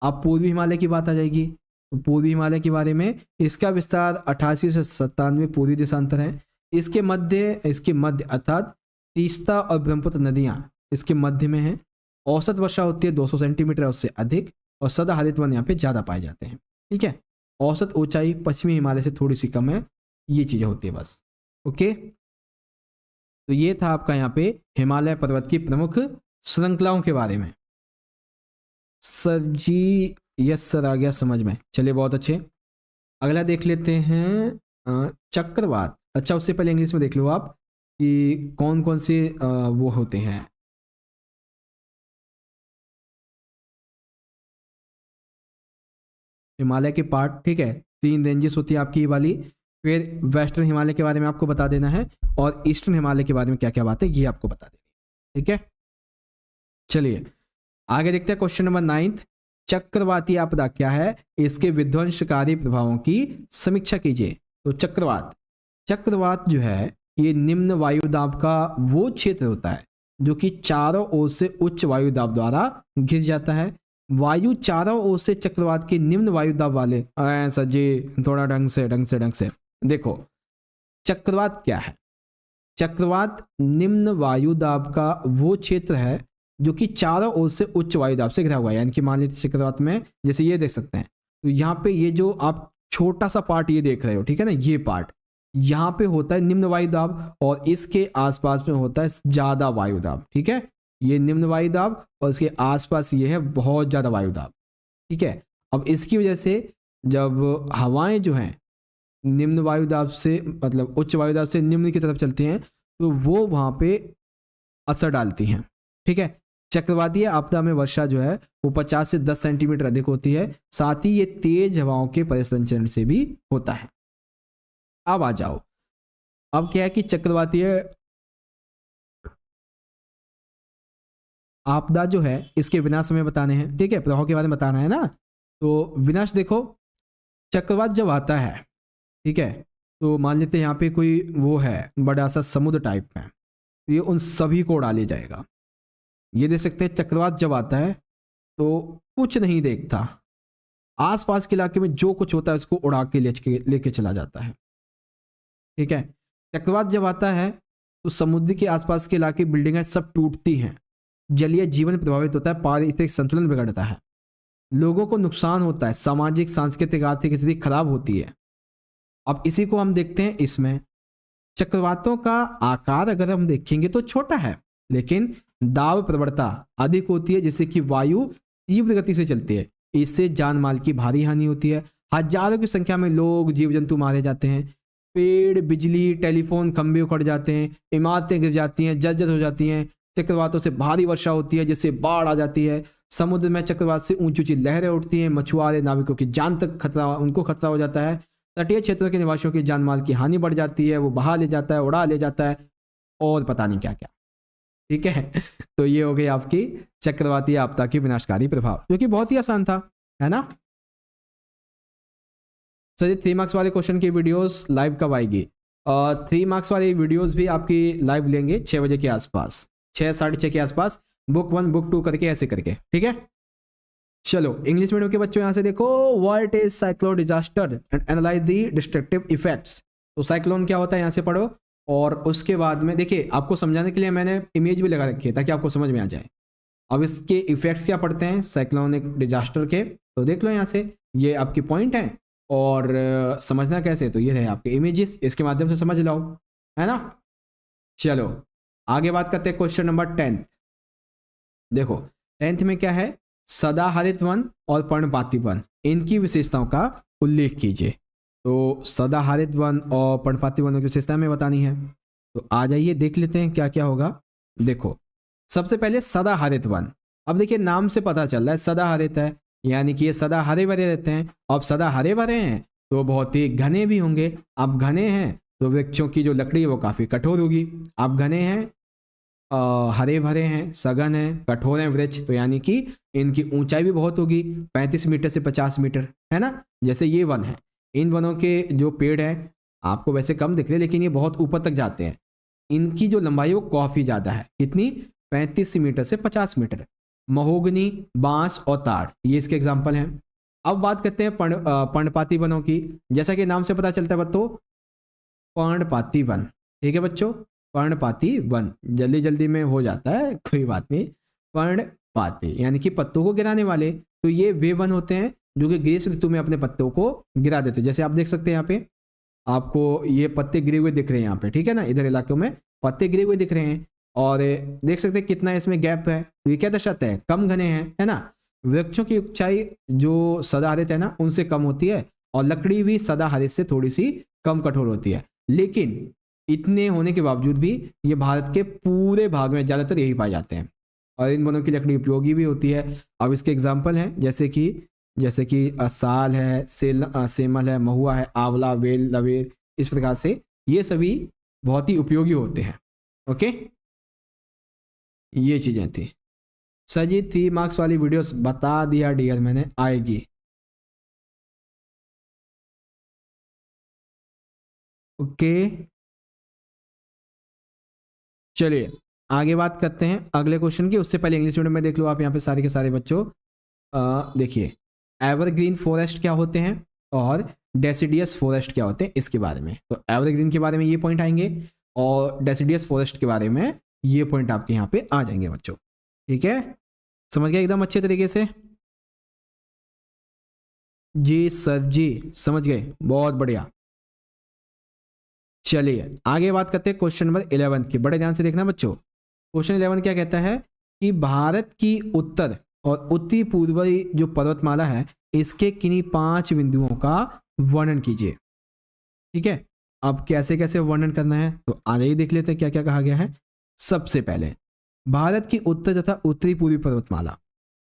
[SPEAKER 2] अब पूर्वी हिमालय की बात आ जाएगी, तो पूर्वी हिमालय के बारे में, इसका विस्तार 88 से 97 पूर्वी देशांतर है। इसके मध्य अर्थात तीस्ता और ब्रह्मपुत्र नदियाँ इसके मध्य में है। औसत वर्षा होती है 200 सेंटीमीटर उससे अधिक, और सदा हरित वन यहाँ पे ज़्यादा पाए जाते हैं। ठीक है, औसत ऊंचाई पश्चिमी हिमालय से थोड़ी सी कम है। ये चीज़ें होती है बस। ओके, तो ये था आपका यहाँ पे हिमालय पर्वत की प्रमुख श्रृंखलाओं के बारे में। सर जी, यस सर, आ गया समझ में। चलिए बहुत अच्छे, अगला देख लेते हैं चक्रवात। अच्छा, उससे पहले इंग्लिश में देख लो आप कि कौन कौन से वो होते हैं। हिमालय के पार्ट, ठीक है, 3 रेंजेस होती है आपकी ये वाली। फिर वेस्टर्न हिमालय के बारे में आपको बता देना है, और ईस्टर्न हिमालय के बारे में क्या क्या बातें ये आपको बता देनी है। ठीक है, चलिए आगे देखते हैं क्वेश्चन नंबर 9। चक्रवाती आपदा क्या है? इसके विध्वंसकारी प्रभावों की समीक्षा कीजिए। तो चक्रवात जो है ये निम्न वायु दाब का वो क्षेत्र होता है जो कि चारों ओर से उच्च वायु दाब द्वारा घिर जाता है। वायु चारों ओर से चक्रवात के निम्न वायु दाब वाले, सर जी थोड़ा ढंग से देखो, चक्रवात क्या है? चक्रवात निम्न वायु दाब का वो क्षेत्र है जो कि चारों ओर से उच्च वायु दाब से घिरा हुआ है। यानी कि मान लीजिए चक्रवात में जैसे ये देख सकते हैं, तो यहाँ पे ये जो आप छोटा सा पार्ट ये देख रहे हो, ठीक है ना, ये पार्ट यहाँ पे होता है निम्न वायु दाब, और इसके आसपास में होता है ज्यादा वायु दाब। ठीक है, ये निम्न वायु दाब और इसके आसपास ये है बहुत ज्यादा वायु दाब। ठीक है, अब इसकी वजह से जब हवाएं जो हैं निम्न वायु दाब से, मतलब उच्च वायु दाब से निम्न की तरफ चलती हैं, तो वो वहाँ पे असर डालती हैं। ठीक है, चक्रवातीय आपदा में वर्षा जो है वो 50 से 10 सेंटीमीटर अधिक होती है। साथ ही ये तेज हवाओं के परिसंचरण से भी होता है। अब आ जाओ, अब क्या है कि चक्रवातीय आपदा जो है इसके विनाश हमें बताने हैं। ठीक है, प्रभाव के बारे में बताना है ना। तो विनाश देखो, चक्रवात जब आता है, ठीक है, तो मान लेते हैं यहाँ पे कोई वो है बड़ा सा समुद्र टाइप में, तो ये उन सभी को उड़ा ले जाएगा। ये देख सकते हैं चक्रवात जब आता है तो कुछ नहीं देखता, आसपास के इलाके में जो कुछ होता है उसको उड़ा के लेके चला जाता है। ठीक है, चक्रवात जब आता है तो समुद्र के आसपास के इलाके, बिल्डिंगें सब टूटती हैं, जलीय जीवन प्रभावित होता है, पारिस्थितिक संतुलन बिगड़ता है, लोगों को नुकसान होता है, सामाजिक सांस्कृतिक आर्थिक स्थिति खराब होती है। अब इसी को हम देखते हैं इसमें। चक्रवातों का आकार अगर हम देखेंगे तो छोटा है, लेकिन दाब प्रवणता अधिक होती है, जिससे कि वायु तीव्र गति से चलती है। इससे जान माल की भारी हानि होती है, हजारों की संख्या में लोग जीव जंतु मारे जाते हैं, पेड़, बिजली, टेलीफोन खंभे उखड़ जाते हैं, इमारतें गिर जाती हैं, जर्जर हो जाती हैं। चक्रवातों से भारी वर्षा होती है जिससे बाढ़ आ जाती है। समुद्र में चक्रवात से ऊंची ऊंची लहरें उठती हैं, मछुआरे नाविकों की जान तक खतरा हो जाता है। तटीय क्षेत्रों के निवासियों की जान माल की हानि बढ़ जाती है, वो बहा ले जाता है, उड़ा ले जाता है, और पता नहीं क्या क्या। ठीक है, तो ये हो गई आपकी चक्रवाती आपदा की विनाशकारी प्रभाव, जो कि बहुत ही आसान था, है ना। सर जी 3 मार्क्स वाले क्वेश्चन की वीडियोस लाइव कब आएगी? 3 मार्क्स वाली वीडियोस भी आपकी लाइव लेंगे 6 बजे के आसपास, 6 साढ़े 6 के आसपास, बुक 1 बुक 2 करके ऐसे करके। ठीक है, चलो इंग्लिश मीडियम के बच्चों यहाँ से देखो, what is cyclone disaster and analyse the destructive effects. तो साइक्लोन क्या होता है यहाँ से पढ़ो। और उसके बाद में देखिए आपको समझाने के लिए मैंने इमेज भी लगा रखी है ताकि आपको समझ में आ जाए। अब इसके इफेक्ट्स क्या पड़ते हैं साइक्लोनिक डिजास्टर के, तो देख लो यहाँ से, ये आपकी पॉइंट है। और समझना कैसे, तो ये रहे आपके इमेजेस, इसके माध्यम से समझ लो, है ना। चलो आगे बात करते हैं क्वेश्चन नंबर 10। देखो 10th में क्या है, सदाहरित वन और पर्णपाती वन, इनकी विशेषताओं का उल्लेख कीजिए। तो सदाहरित वन और पर्णपाती वनों की विशेषता हमें बतानी है। तो आ जाइए देख लेते हैं क्या क्या होगा। देखो सबसे पहले सदाहरित वन। अब देखिए नाम से पता चल रहा है सदाहरित है, यानी कि ये सदा हरे भरे रहते हैं। अब सदा हरे भरे हैं तो बहुत ही घने भी होंगे। अब घने हैं तो वृक्षों की जो लकड़ी है वो काफ़ी कठोर होगी। अब घने हैं, हरे भरे हैं, सघन हैं, कठोर हैं वृक्ष, तो यानी कि इनकी ऊंचाई भी बहुत होगी, 35 मीटर से 50 मीटर, है ना। जैसे ये वन है, इन वनों के जो पेड़ हैं आपको वैसे कम दिख रहे हैं लेकिन ये बहुत ऊपर तक जाते हैं। इनकी जो लंबाई वो काफ़ी ज़्यादा है, कितनी, 35 मीटर से 50 मीटर। महोगनी, बांस और ताड़, ये इसके एग्जाम्पल हैं। अब बात करते हैं पर्णपाती वनों की। जैसा कि नाम से पता चलता है बच्चों, पर्णपाती वन, ठीक है बच्चों, पर्णपाती वन, जल्दी जल्दी में हो जाता है कोई बात नहीं। पर्णपाती यानी कि पत्तों को गिराने वाले, तो ये वे वन होते हैं जो कि ग्रीष्म ऋतु में अपने पत्तों को गिरा देते हैं। जैसे आप देख सकते हैं यहाँ पे आपको ये पत्ते गिरे हुए दिख रहे हैं यहाँ पे, ठीक है ना, इधर इलाकों में पत्ते गिरे हुए दिख रहे हैं। और देख सकते हैं कितना इसमें गैप है, तो ये क्या दर्शाता है, कम घने हैं, है ना। वृक्षों की ऊंचाई जो सदाहरित है ना उनसे कम होती है, और लकड़ी भी सदाहरित से थोड़ी सी कम कठोर होती है। लेकिन इतने होने के बावजूद भी ये भारत के पूरे भाग में ज़्यादातर यही पाए जाते हैं, और इन वनों की लकड़ी उपयोगी भी होती है। अब इसके एग्जाम्पल हैं जैसे कि साल है, सेमल है, महुआ है, आंवला, वेल, लवेर, इस प्रकार से ये सभी बहुत ही उपयोगी होते हैं। ओके, ये चीज़ें थी सर जी। 3 मार्क्स वाली वीडियोस बता दिया डियर मैंने, आएगी। ओके चलिए आगे बात करते हैं अगले क्वेश्चन की। उससे पहले इंग्लिश मीडियम में देख लो आप यहाँ पे सारे के सारे बच्चों। देखिए एवरग्रीन फॉरेस्ट क्या होते हैं और डेसिडियस फॉरेस्ट क्या होते हैं, इसके बारे में। तो एवरग्रीन के बारे में ये पॉइंट आएंगे, और डेसिडियस फॉरेस्ट के बारे में ये पॉइंट आपके यहाँ पे आ जाएंगे बच्चों, ठीक है। समझ गए एकदम अच्छे तरीके से? जी सर जी समझ गए, बहुत बढ़िया। चलिए आगे बात करते हैं क्वेश्चन नंबर 11 की। बड़े ध्यान से देखना बच्चों। क्वेश्चन 11 क्या कहता है कि भारत की उत्तर और उत्तरी पूर्वी जो पर्वतमाला है इसके किन्हीं 5 बिंदुओं का वर्णन कीजिए, ठीक है। अब कैसे कैसे वर्णन करना है तो आज ही देख लेते हैं क्या क्या कहा गया है। सबसे पहले भारत की उत्तर तथा उत्तरी पूर्वी पर्वतमाला,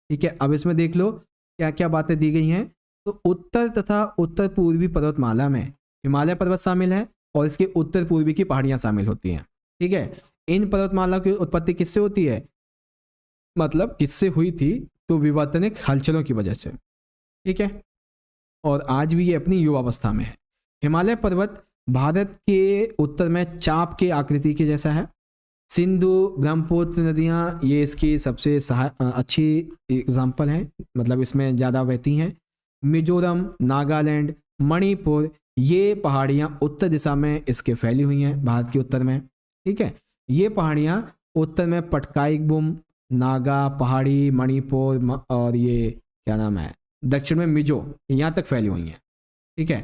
[SPEAKER 2] ठीक है। अब इसमें देख लो क्या क्या बातें दी गई हैं। तो उत्तर तथा उत्तर पूर्वी पर्वतमाला में हिमालय पर्वत शामिल है और इसके उत्तर पूर्वी की पहाड़ियां शामिल होती हैं, ठीक है। इन पर्वतमाला की उत्पत्ति किससे होती है, मतलब किससे हुई थी, तो विवर्तनिक हलचलों की वजह से, ठीक है। और आज भी ये अपनी युवावस्था में है। हिमालय पर्वत भारत के उत्तर में चाप के आकृति के जैसा है। सिंधु ब्रह्मपुत्र नदियाँ ये इसकी सबसे अच्छी एग्जाम्पल हैं, मतलब इसमें ज़्यादा बहती हैं। मिजोरम, नागालैंड, मणिपुर ये पहाड़ियाँ उत्तर दिशा में इसके फैली हुई हैं भारत के उत्तर में, ठीक है। ये पहाड़ियाँ उत्तर में पटकाईगुम, नागा पहाड़ी, मणिपुर और ये क्या नाम है दक्षिण में मिजो, यहाँ तक फैली हुई हैं, ठीक है।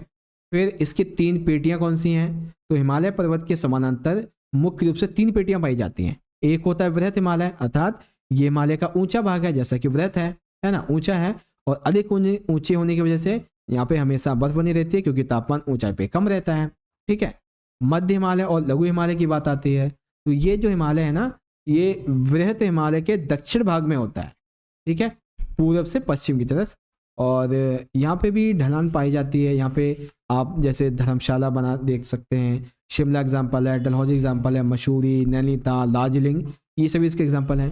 [SPEAKER 2] फिर इसकी 3 पेटियाँ कौन सी हैं, तो हिमालय पर्वत के समानांतर मुख्य रूप से 3 पेटियाँ पाई जाती हैं। एक होता है वृहत हिमालय, अर्थात ये हिमालय का ऊंचा भाग है, जैसा कि वृहत है ना, ऊंचा है, और अधिक ऊंचे होने की वजह से यहाँ पे हमेशा बर्फ बनी रहती है क्योंकि तापमान ऊंचाई पे कम रहता है, ठीक है। मध्य हिमालय और लघु हिमालय की बात आती है, तो ये जो हिमालय है ना ये वृहत हिमालय के दक्षिण भाग में होता है, ठीक है, पूर्व से पश्चिम की तरफ। और यहाँ पे भी ढलान पाई जाती है। यहाँ पे आप जैसे धर्मशाला बना देख सकते हैं, शिमला एग्जाम्पल है, डलहौजी एग्जाम्पल है, मसूरी, नैनीताल, दार्जिलिंग ये सभी इसके एग्जाम्पल हैं।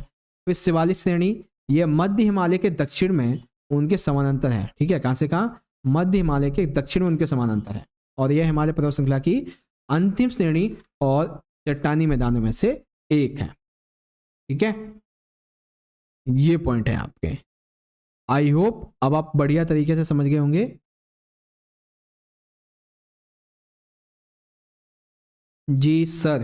[SPEAKER 2] फिर शिवालिक श्रेणी ये मध्य हिमालय के दक्षिण में उनके समानांतर है, ठीक है। कहाँ से कहाँ, मध्य हिमालय के दक्षिण में उनके समानांतर है, और यह हिमालय पर्वत श्रृंखला की अंतिम श्रेणी और चट्टानी मैदानों में से एक है, ठीक है। ये पॉइंट है आपके। आई होप अब आप बढ़िया तरीके से समझ गए होंगे। जी सर।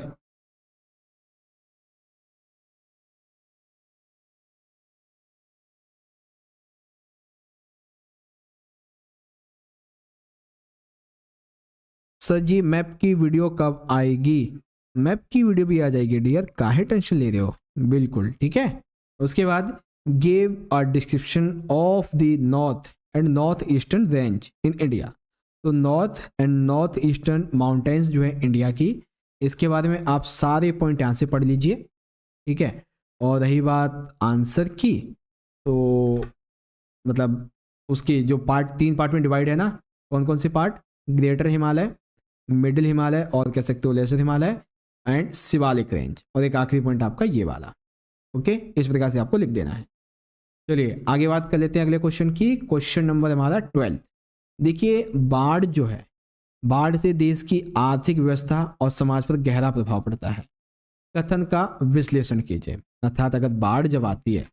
[SPEAKER 2] सर जी मैप की वीडियो कब आएगी? मैप की वीडियो भी आ जाएगी डियर, काहे टेंशन ले रहे हो, बिल्कुल ठीक है। उसके बाद give a description of the north and north eastern range in India. तो north and north eastern mountains जो है इंडिया की, इसके बारे में आप सारे पॉइंट यहाँ से पढ़ लीजिए, ठीक है। और रही बात आंसर की, तो मतलब उसकी जो पार्ट, 3 पार्ट में डिवाइड है ना, कौन कौन से part? Greater Himalaya, middle Himalaya और कह सकते हो lesser Himalaya and Shivalik range, और एक आखिरी पॉइंट आपका ये वाला। ओके, इस प्रकार से आपको लिख देना है। चलिए आगे बात कर लेते हैं अगले क्वेश्चन की। क्वेश्चन नंबर हमारा 12। देखिए बाढ़ जो है, बाढ़ से देश की आर्थिक व्यवस्था और समाज पर गहरा प्रभाव पड़ता है। कथन का विश्लेषण कीजिए। अर्थात अगर बाढ़ जब आती है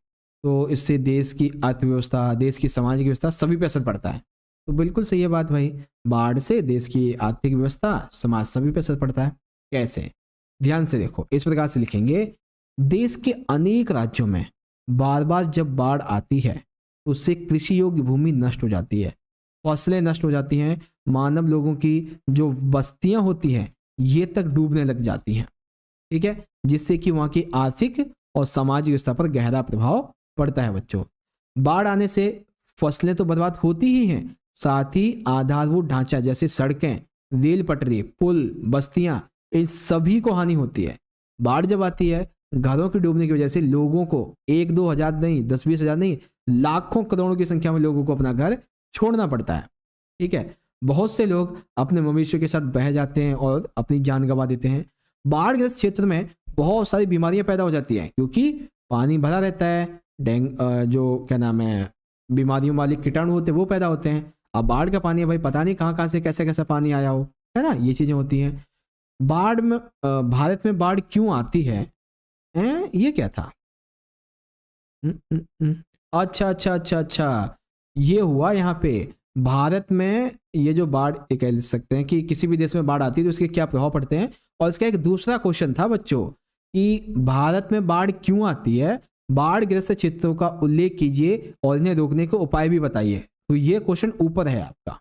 [SPEAKER 2] तो इससे देश की अर्थव्यवस्था, देश की सामाजिक व्यवस्था सभी पे असर पड़ता है। तो बिल्कुल सही है बात भाई, बाढ़ से देश की आर्थिक व्यवस्था, समाज सभी पे असर पड़ता है। कैसे? ध्यान से देखो, इस प्रकार से लिखेंगे। देश के अनेक राज्यों में बार बार जब बाढ़ आती है तो उससे कृषि योग्य भूमि नष्ट हो जाती है, फसलें नष्ट हो जाती हैं, मानव लोगों की जो बस्तियां होती हैं ये तक डूबने लग जाती हैं, ठीक है, जिससे कि वहाँ की आर्थिक और सामाजिक व्यवस्था पर गहरा प्रभाव पड़ता है बच्चों। बाढ़ आने से फसलें तो बर्बाद होती ही हैं, साथ ही आधारभूत ढांचा जैसे सड़कें, रेल पटरी, पुल, बस्तियां, इन सभी को हानि होती है। बाढ़ जब आती है, घरों के डूबने की वजह से लोगों को 1-2 हज़ार नहीं, 10-20 हज़ार नहीं, लाखों करोड़ों की संख्या में लोगों को अपना घर छोड़ना पड़ता है, ठीक है। बहुत से लोग अपने मवेशियों के साथ बह जाते हैं और अपनी जान गंवा देते हैं। बाढ़ग्रस्त क्षेत्र में बहुत सारी बीमारियां पैदा हो जाती हैं क्योंकि पानी भरा रहता है, जो क्या नाम है, बीमारियों वाले कीटाणु होते हैं वो पैदा होते हैं। अब बाढ़ का पानी है भाई, पता नहीं कहाँ कहाँ से कैसे कैसा पानी आया हो, है ना, ये चीज़ें होती हैं। बाढ़ में भारत में बाढ़ क्यों आती है? ये क्या था? अच्छा अच्छा अच्छा अच्छा, ये हुआ यहाँ पे भारत में। ये जो बाढ़, ये कह सकते हैं कि किसी भी देश में बाढ़ आती है तो उसके क्या प्रभाव पड़ते हैं। और इसका एक दूसरा क्वेश्चन था बच्चों कि भारत में बाढ़ क्यों आती है, बाढ़ ग्रस्त क्षेत्रों का उल्लेख कीजिए और इन्हें रोकने के उपाय भी बताइए। तो ये क्वेश्चन ऊपर है आपका,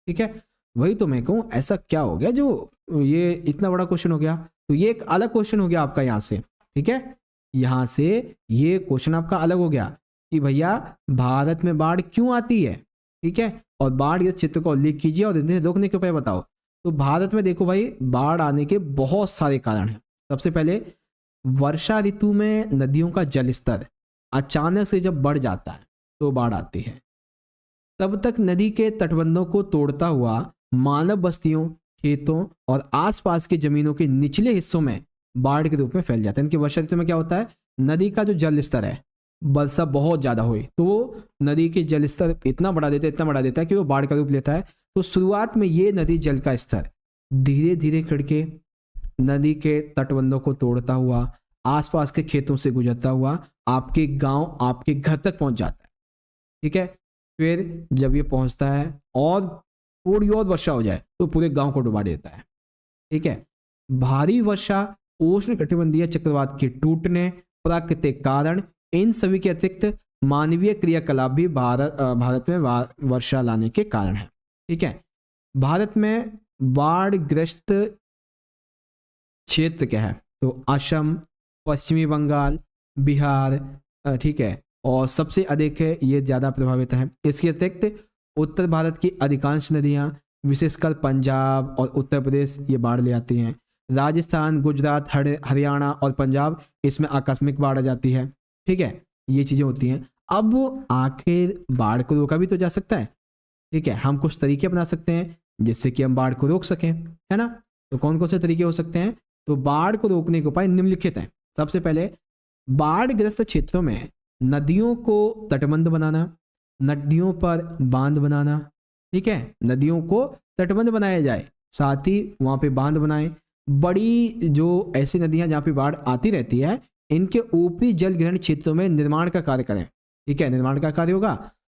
[SPEAKER 2] ठीक है। वही तो मैं कहूँ, ऐसा क्या हो गया जो ये इतना बड़ा क्वेश्चन हो गया। तो ये एक अलग क्वेश्चन हो गया आपका यहाँ से, ठीक है। यहाँ से ये क्वेश्चन आपका अलग हो गया कि भैया भारत में बाढ़ क्यों आती है, ठीक है, और बाढ़ के क्षेत्र का उल्लेख कीजिए और इन्हें रोकने के उपाय बताओ। तो भारत में देखो भाई, बाढ़ आने के बहुत सारे कारण हैं। सबसे पहले, वर्षा ऋतु में नदियों का जलस्तर अचानक से जब बढ़ जाता है तो बाढ़ आती है। तब तक नदी के तटबंधों को तोड़ता हुआ मानव बस्तियों, खेतों और आसपास की जमीनों के निचले हिस्सों में बाढ़ के रूप में फैल जाता है। इनकी वर्षा ऋतु में क्या होता है, नदी का जो जल स्तर है, वर्षा बहुत ज़्यादा हुई तो वो नदी के जल स्तर इतना बढ़ा देता है कि वो बाढ़ का रूप लेता है। तो शुरुआत में ये नदी जल का स्तर धीरे धीरे करके नदी के तटबंधों को तोड़ता हुआ, आसपास के खेतों से गुजरता हुआ आपके गांव, आपके घर तक पहुंच जाता है, ठीक है। फिर जब ये पहुंचता है और थोड़ी और वर्षा हो जाए तो पूरे गांव को डुबा देता है, ठीक है। भारी वर्षा, उष्ण कटिबंधीय चक्रवात के टूटने, प्राकृतिक कारण, इन सभी के अतिरिक्त मानवीय क्रियाकलाप भी भारत में वर्षा लाने के कारण है, ठीक है। भारत में बाढ़ ग्रस्त क्षेत्र क्या है? तो असम, पश्चिमी बंगाल, बिहार, ठीक है, और सबसे अधिक है ये, ज़्यादा प्रभावित है। इसके अतिरिक्त उत्तर भारत की अधिकांश नदियाँ, विशेषकर पंजाब और उत्तर प्रदेश, ये बाढ़ ले आती हैं। राजस्थान, गुजरात, हरियाणा और पंजाब, इसमें आकस्मिक बाढ़ आ जाती है, ठीक है। ये चीज़ें होती हैं। अब आखिर बाढ़ को रोका भी तो जा सकता है, ठीक है। हम कुछ तरीके अपना सकते हैं जिससे कि हम बाढ़ को रोक सकें, है ना। तो कौन कौन से तरीके हो सकते हैं? तो बाढ़ को रोकने के उपाय निम्नलिखित हैं। सबसे पहले, बाढ़ग्रस्त क्षेत्रों में नदियों को तटबंध बनाना, नदियों पर बांध बनाना, ठीक है, नदियों को तटबंध बनाया जाए, साथ ही वहाँ पे बांध बनाए। बड़ी जो ऐसी नदियाँ जहाँ पे बाढ़ आती रहती है, इनके ऊपरी जल ग्रहण क्षेत्रों में निर्माण का कार्य करें, ठीक है। निर्माण का कार्य होगा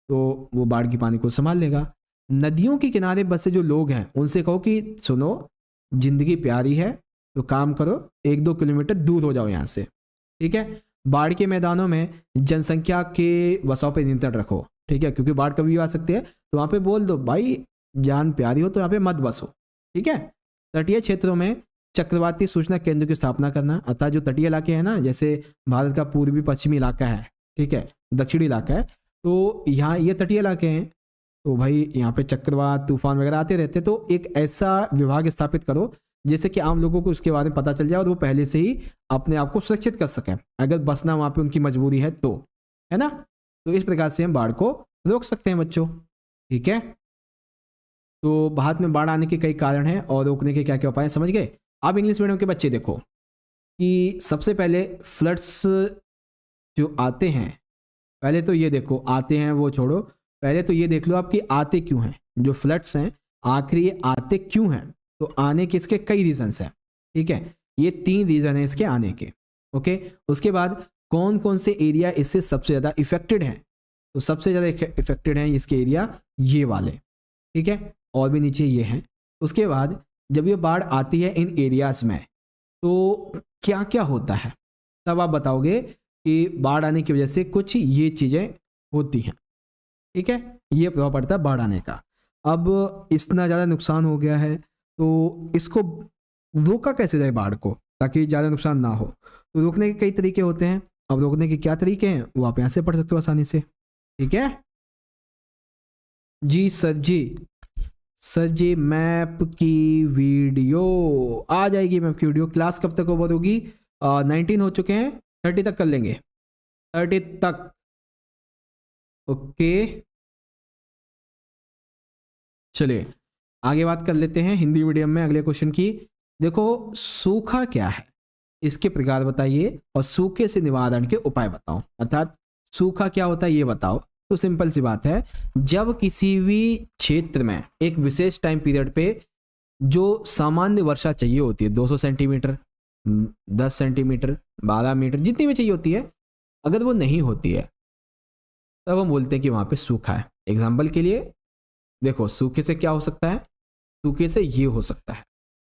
[SPEAKER 2] तो वो बाढ़ की पानी को संभाल लेगा। नदियों के किनारे बसे जो लोग हैं उनसे कहो कि सुनो, जिंदगी प्यारी है, तो काम करो 1-2 किलोमीटर दूर हो जाओ यहाँ से, ठीक है। बाढ़ के मैदानों में जनसंख्या के बसाव पर नियंत्रण रखो, ठीक है, क्योंकि बाढ़ कभी भी आ सकती है, तो वहाँ पे बोल दो भाई जान प्यारी हो तो यहाँ पे मत बसो, ठीक है। तटीय क्षेत्रों में चक्रवाती सूचना केंद्र की स्थापना करना, अर्थात जो तटीय इलाके हैं ना, जैसे भारत का पूर्वी पश्चिमी इलाका है, ठीक है, दक्षिणी इलाका है, तो यहाँ ये तटीय इलाके हैं, तो भाई यहाँ पे चक्रवात तूफान वगैरह आते रहते, तो एक ऐसा विभाग स्थापित करो जैसे कि आम लोगों को उसके बारे में पता चल जाए और वो पहले से ही अपने आप को सुरक्षित कर सकें, अगर बसना वहाँ पे उनकी मजबूरी है तो, है ना। तो इस प्रकार से हम बाढ़ को रोक सकते हैं बच्चों, ठीक है। तो भारत में बाढ़ आने के कई कारण हैं और रोकने के क्या क्या उपाय समझ गए। अब इंग्लिश मीडियम के बच्चे देखो कि सबसे पहले फ्लड्स जो आते हैं, पहले तो ये देखो, आते हैं वो छोड़ो, पहले तो ये देख लो आप कि आते क्यों हैं। जो फ्लड्स हैं आखिर ये आते क्यों हैं, तो आने के इसके कई रीजंस हैं, ठीक है, ये 3 रीजन है इसके आने के, ओके। उसके बाद कौन कौन से एरिया इससे सबसे ज़्यादा इफेक्टेड हैं, तो सबसे ज़्यादा इफेक्टेड हैं इसके एरिया ये वाले, ठीक है, और भी नीचे ये हैं। उसके बाद जब ये बाढ़ आती है इन एरियाज में तो क्या क्या होता है, तब आप बताओगे कि बाढ़ आने की वजह से कुछ ये चीज़ें होती हैं, ठीक है, ये प्रभाव पड़ता है बाढ़ आने का। अब इतना ज़्यादा नुकसान हो गया है तो इसको रोका कैसे जाए बाढ़ को, ताकि ज़्यादा नुकसान ना हो। तो रोकने के कई तरीके होते हैं, अब रोकने के क्या तरीके हैं वो आप यहाँ से पढ़ सकते हो आसानी से, ठीक है जी। सर जी मैप की वीडियो आ जाएगी, मैप की वीडियो। क्लास कब तक ओवर होगी? 19 हो चुके हैं, 30 तक कर लेंगे, 30 तक, ओके। चलिए आगे बात कर लेते हैं हिंदी मीडियम में अगले क्वेश्चन की। देखो सूखा क्या है, इसके प्रकार बताइए और सूखे से निवारण के उपाय बताओ, अर्थात सूखा क्या होता है ये बताओ। तो सिंपल सी बात है, जब किसी भी क्षेत्र में एक विशेष टाइम पीरियड पे जो सामान्य वर्षा चाहिए होती है 200 सेंटीमीटर, 10 सेंटीमीटर, 12 मीटर, जितनी भी चाहिए होती है, अगर वो नहीं होती है तब हम बोलते हैं कि वहाँ पे सूखा है। एग्जाम्पल के लिए देखो, सूखे से क्या हो सकता है, सूखे से ये हो सकता है,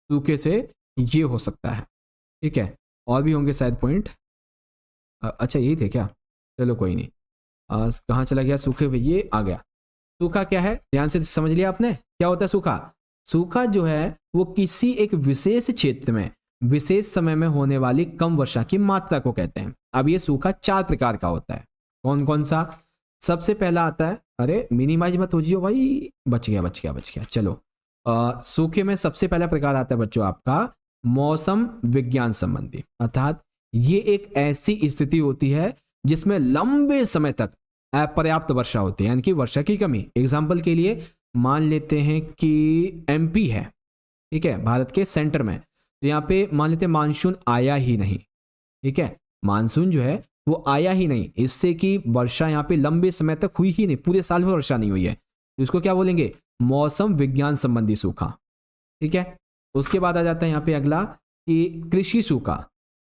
[SPEAKER 2] सूखे से ये हो सकता है, ठीक है, और भी होंगे शायद पॉइंट। अच्छा यही थे क्या, चलो कोई नहीं, कहाँ चला गया सूखे पे, ये आ गया। सूखा क्या है, ध्यान से समझ लिया आपने, क्या होता है सूखा। सूखा जो है वो किसी एक विशेष क्षेत्र में विशेष समय में होने वाली कम वर्षा की मात्रा को कहते हैं। अब ये सूखा 4 प्रकार का होता है, कौन कौन सा। सबसे पहला आता है, अरे मिनिमाइज मत हो जियो भाई, बच गया। चलो सूखे में सबसे पहला प्रकार आता है बच्चों आपका मौसम विज्ञान संबंधी, अर्थात ये एक ऐसी स्थिति होती है जिसमें लंबे समय तक अपर्याप्त वर्षा होती है, यानी कि वर्षा की कमी। एग्जाम्पल के लिए मान लेते हैं कि एमपी है, ठीक है, भारत के सेंटर में, तो यहाँ पे मान लेते हैं मानसून आया ही नहीं, ठीक है, मानसून जो है वो आया ही नहीं, इससे कि वर्षा यहाँ पे लंबे समय तक हुई ही नहीं, पूरे साल में वर्षा नहीं हुई है, तो इसको क्या बोलेंगे, मौसम विज्ञान संबंधी सूखा, ठीक है। उसके बाद आ जाता है यहाँ पे अगला कि कृषि सूखा,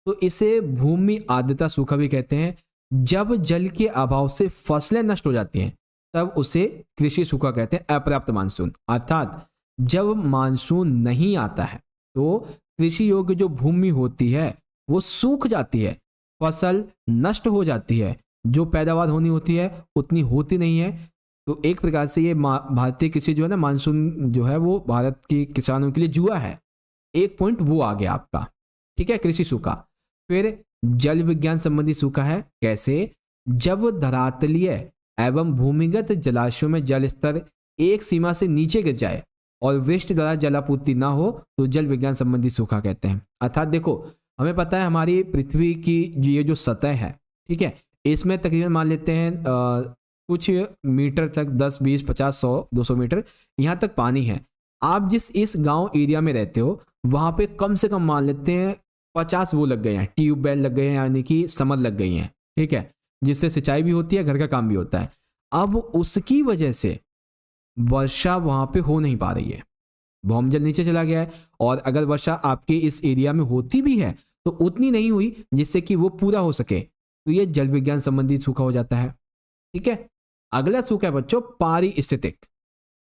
[SPEAKER 2] तो इसे भूमि आर्द्रता सूखा भी कहते हैं। जब जल के अभाव से फसलें नष्ट हो जाती हैं तब उसे कृषि सूखा कहते हैं। अपर्याप्त मानसून, अर्थात जब मानसून नहीं आता है तो कृषि योग्य जो भूमि होती है वो सूख जाती है, फसल नष्ट हो जाती है, जो पैदावार होनी होती है उतनी होती नहीं है। तो एक प्रकार से ये भारतीय कृषि जो है ना, मानसून जो है वो भारत के किसानों के लिए जुआ है। एक पॉइंट वो आ गया आपका, ठीक है, कृषि सूखा। फिर जल विज्ञान संबंधी सूखा है, कैसे, जब धरातलीय एवं भूमिगत जलाशयों में जल स्तर एक सीमा से नीचे गिर जाए और वृष्टि द्वारा जलापूर्ति ना हो तो जल विज्ञान संबंधी सूखा कहते हैं। अर्थात देखो हमें पता है हमारी पृथ्वी की ये जो सतह है, ठीक है, इसमें तकरीबन मान लेते हैं कुछ मीटर तक 10, 20, 50, 100, 200 मीटर यहाँ तक पानी है। आप जिस इस गांव एरिया में रहते हो वहाँ पे कम से कम मान लेते हैं 50 वो लग गए हैं, ट्यूबवेल लग गए हैं, यानी कि समर लग गई हैं, ठीक है, जिससे सिंचाई भी होती है, घर का काम भी होता है। अब उसकी वजह से वर्षा वहाँ पे हो नहीं पा रही है, भौमजल नीचे चला गया है, और अगर वर्षा आपके इस एरिया में होती भी है तो उतनी नहीं हुई जिससे कि वो पूरा हो सके, तो ये जल विज्ञान संबंधी सूखा हो जाता है, ठीक है। अगला सूखा है बच्चों पारिस्थितिक।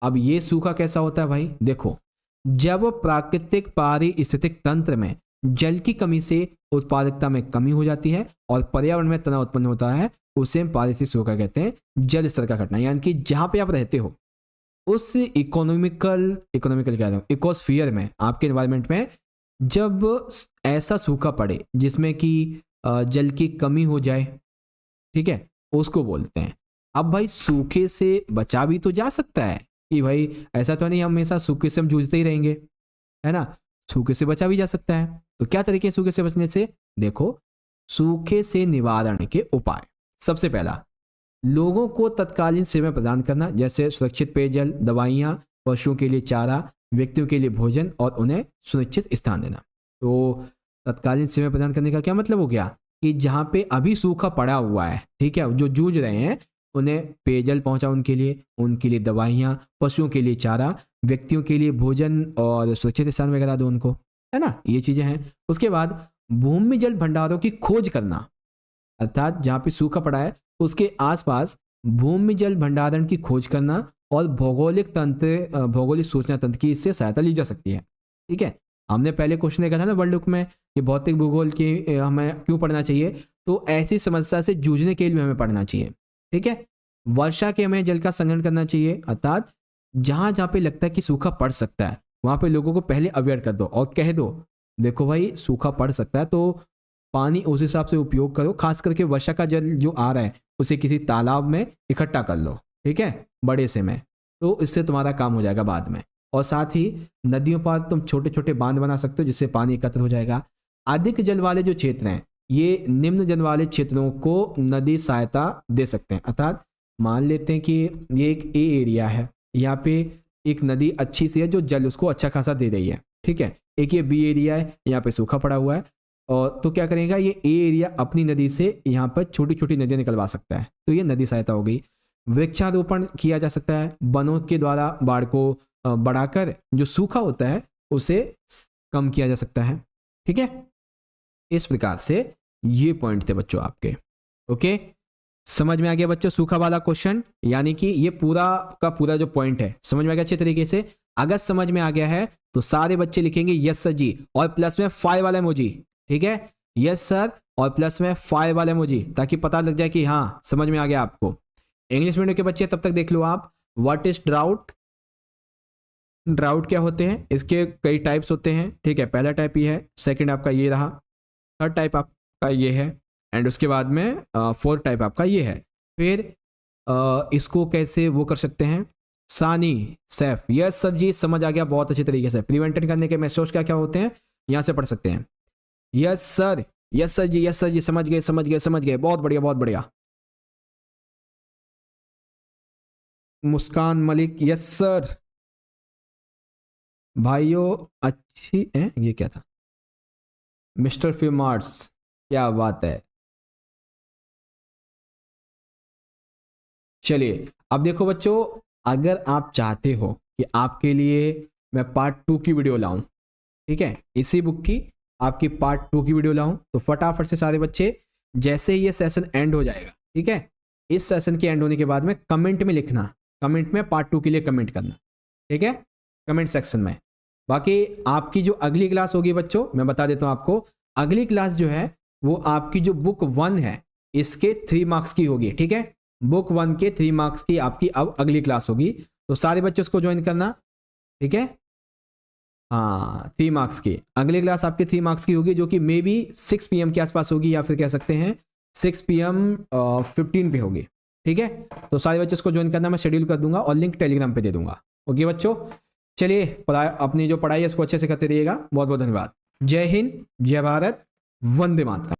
[SPEAKER 2] अब ये सूखा कैसा होता है भाई, देखो, जब प्राकृतिक पारिस्थितिक तंत्र में जल की कमी से उत्पादकता में कमी हो जाती है और पर्यावरण में तनाव उत्पन्न होता है, उसे हम पारिस्थितिक सूखा कहते हैं। जल स्तर का घटना, यानी कि जहां पे आप रहते हो उस इकोनॉमिकल कह रहा हूं, इकोस्फीयर में, आपके एनवायरनमेंट में जब ऐसा सूखा पड़े जिसमें कि जल की कमी हो जाए, ठीक है, उसको बोलते हैं। अब भाई सूखे से बचा भी तो जा सकता है कि भाई ऐसा तो नहीं हमेशा सूखे से हम जूझते ही रहेंगे, है ना, सूखे से बचा भी जा सकता है। तो क्या तरीके हैं सूखे से बचने से? देखो, सूखे से निवारण के उपाय, सबसे पहला, लोगों को तत्कालीन सेवाएं प्रदान करना, जैसे सुरक्षित पेयजल, दवाइयाँ, पशुओं के लिए चारा, व्यक्तियों के लिए भोजन और उन्हें सुनिश्चित स्थान देना। तो तत्कालीन सेवाएं प्रदान करने का क्या मतलब हो गया कि जहाँ पे अभी सूखा पड़ा हुआ है, ठीक है, जो जूझ रहे हैं, उन्हें पेयजल पहुंचा, उनके लिए दवाइयाँ, पशुओं के लिए चारा, व्यक्तियों के लिए भोजन और सुरक्षित स्थान वगैरह दो उनको, है ना, ये चीज़ें हैं। उसके बाद भूमि जल भंडारों की खोज करना, अर्थात जहाँ पे सूखा पड़ा है उसके आसपास भूमि जल भंडारण की खोज करना और भौगोलिक सूचना तंत्र की इससे सहायता ली जा सकती है। ठीक है, हमने पहले क्वेश्चन देखा था ना वर्ल्ड बुक में कि भौतिक भूगोल की हमें क्यों पढ़ना चाहिए, तो ऐसी समस्या से जूझने के लिए हमें पढ़ना चाहिए। ठीक है, वर्षा के हमें जल का संग्रहण करना चाहिए, अर्थात जहाँ जहाँ पे लगता है कि सूखा पड़ सकता है वहाँ पे लोगों को पहले अवेयर कर दो और कह दो देखो भाई सूखा पड़ सकता है तो पानी उस हिसाब से उपयोग करो, खास करके वर्षा का जल जो आ रहा है उसे किसी तालाब में इकट्ठा कर लो, ठीक है, बड़े से में, तो इससे तुम्हारा काम हो जाएगा बाद में। और साथ ही नदियों पर तुम छोटे छोटे बांध बना सकते हो जिससे पानी एकत्र हो जाएगा। अधिक जल वाले जो क्षेत्र हैं ये निम्न जल वाले क्षेत्रों को नदी सहायता दे सकते हैं, अर्थात मान लेते हैं कि ये एक ए एरिया है, यहाँ पे एक नदी अच्छी सी है जो जल उसको अच्छा खासा दे रही है, ठीक है, एक ये बी एरिया है, यहाँ पे सूखा पड़ा हुआ है, और तो क्या करेगा ये ए एरिया अपनी नदी से यहाँ पर छोटी छोटी नदियाँ निकलवा सकता है, तो ये नदी सहायता हो गई। वृक्षारोपण किया जा सकता है, वनों के द्वारा बाढ़ को बढ़ाकर जो सूखा होता है उसे कम किया जा सकता है। ठीक है, इस प्रकार से ये पॉइंट थे बच्चों आपके। ओके, समझ में आ गया बच्चों सूखा वाला क्वेश्चन, यानी कि ये पूरा का पूरा जो पॉइंट है समझ में आ गया अच्छे तरीके से। अगर समझ में आ गया है तो सारे बच्चे लिखेंगे यस सर जी और प्लस में फायर वाला इमोजी, ठीक है, यस सर और प्लस में फायर वाला इमोजी, ताकि पता लग जाए कि हाँ समझ में आ गया आपको। इंग्लिश मीडियम के बच्चे तब तक देख लो आप, व्हाट इज ड्राउट, ड्राउट क्या होते हैं, इसके कई टाइप्स होते हैं, ठीक है, पहला टाइप ये है, सेकंड आपका ये रहा, थर्ड टाइप आपका ये है, एंड उसके बाद में फोर्थ टाइप आपका ये है। फिर इसको कैसे वो कर सकते हैं, सानी सैफ, यस सर जी समझ आ गया बहुत अच्छे तरीके से। प्रिवेंशन करने के मेथड्स क्या क्या होते हैं यहाँ से पढ़ सकते हैं। यस सर, यस सर जी, यस सर जी, समझ गए समझ गए समझ गए, बहुत बढ़िया बहुत बढ़िया। मुस्कान मलिक यस सर, भाइयों अच्छी है, ये क्या था, मिस्टर फिमार्ट्स क्या बात है। चलिए अब देखो बच्चों, अगर आप चाहते हो कि आपके लिए मैं पार्ट 2 की वीडियो लाऊं, ठीक है, इसी बुक की आपकी पार्ट 2 की वीडियो लाऊं, तो फटाफट से सारे बच्चे जैसे ही ये सेशन एंड हो जाएगा, ठीक है, इस सेशन के एंड होने के बाद में कमेंट में लिखना, कमेंट में पार्ट 2 के लिए कमेंट करना, ठीक है, कमेंट सेक्शन में। बाकी आपकी जो अगली क्लास होगी बच्चों मैं बता देता हूँ आपको, अगली क्लास जो है वो आपकी जो बुक 1 है इसके 3 मार्क्स की होगी, ठीक है, बुक 1 के 3 मार्क्स की आपकी अब अगली क्लास होगी, तो सारे बच्चे उसको ज्वाइन करना, ठीक है। हाँ 3 मार्क्स की अगली क्लास आपके 3 मार्क्स की होगी, जो कि मे बी 6 PM के आसपास होगी, या फिर कह सकते हैं 6 PM 15 पे होगी, ठीक है। तो सारे बच्चे उसको ज्वाइन करना, मैं शेड्यूल कर दूंगा और लिंक टेलीग्राम पे दे दूंगा। ओके बच्चों, चलिए अपनी जो पढ़ाई है इसको अच्छे से करते रहिएगा, बहुत बहुत धन्यवाद। जय हिंद, जय भारत, वंदे मातरम।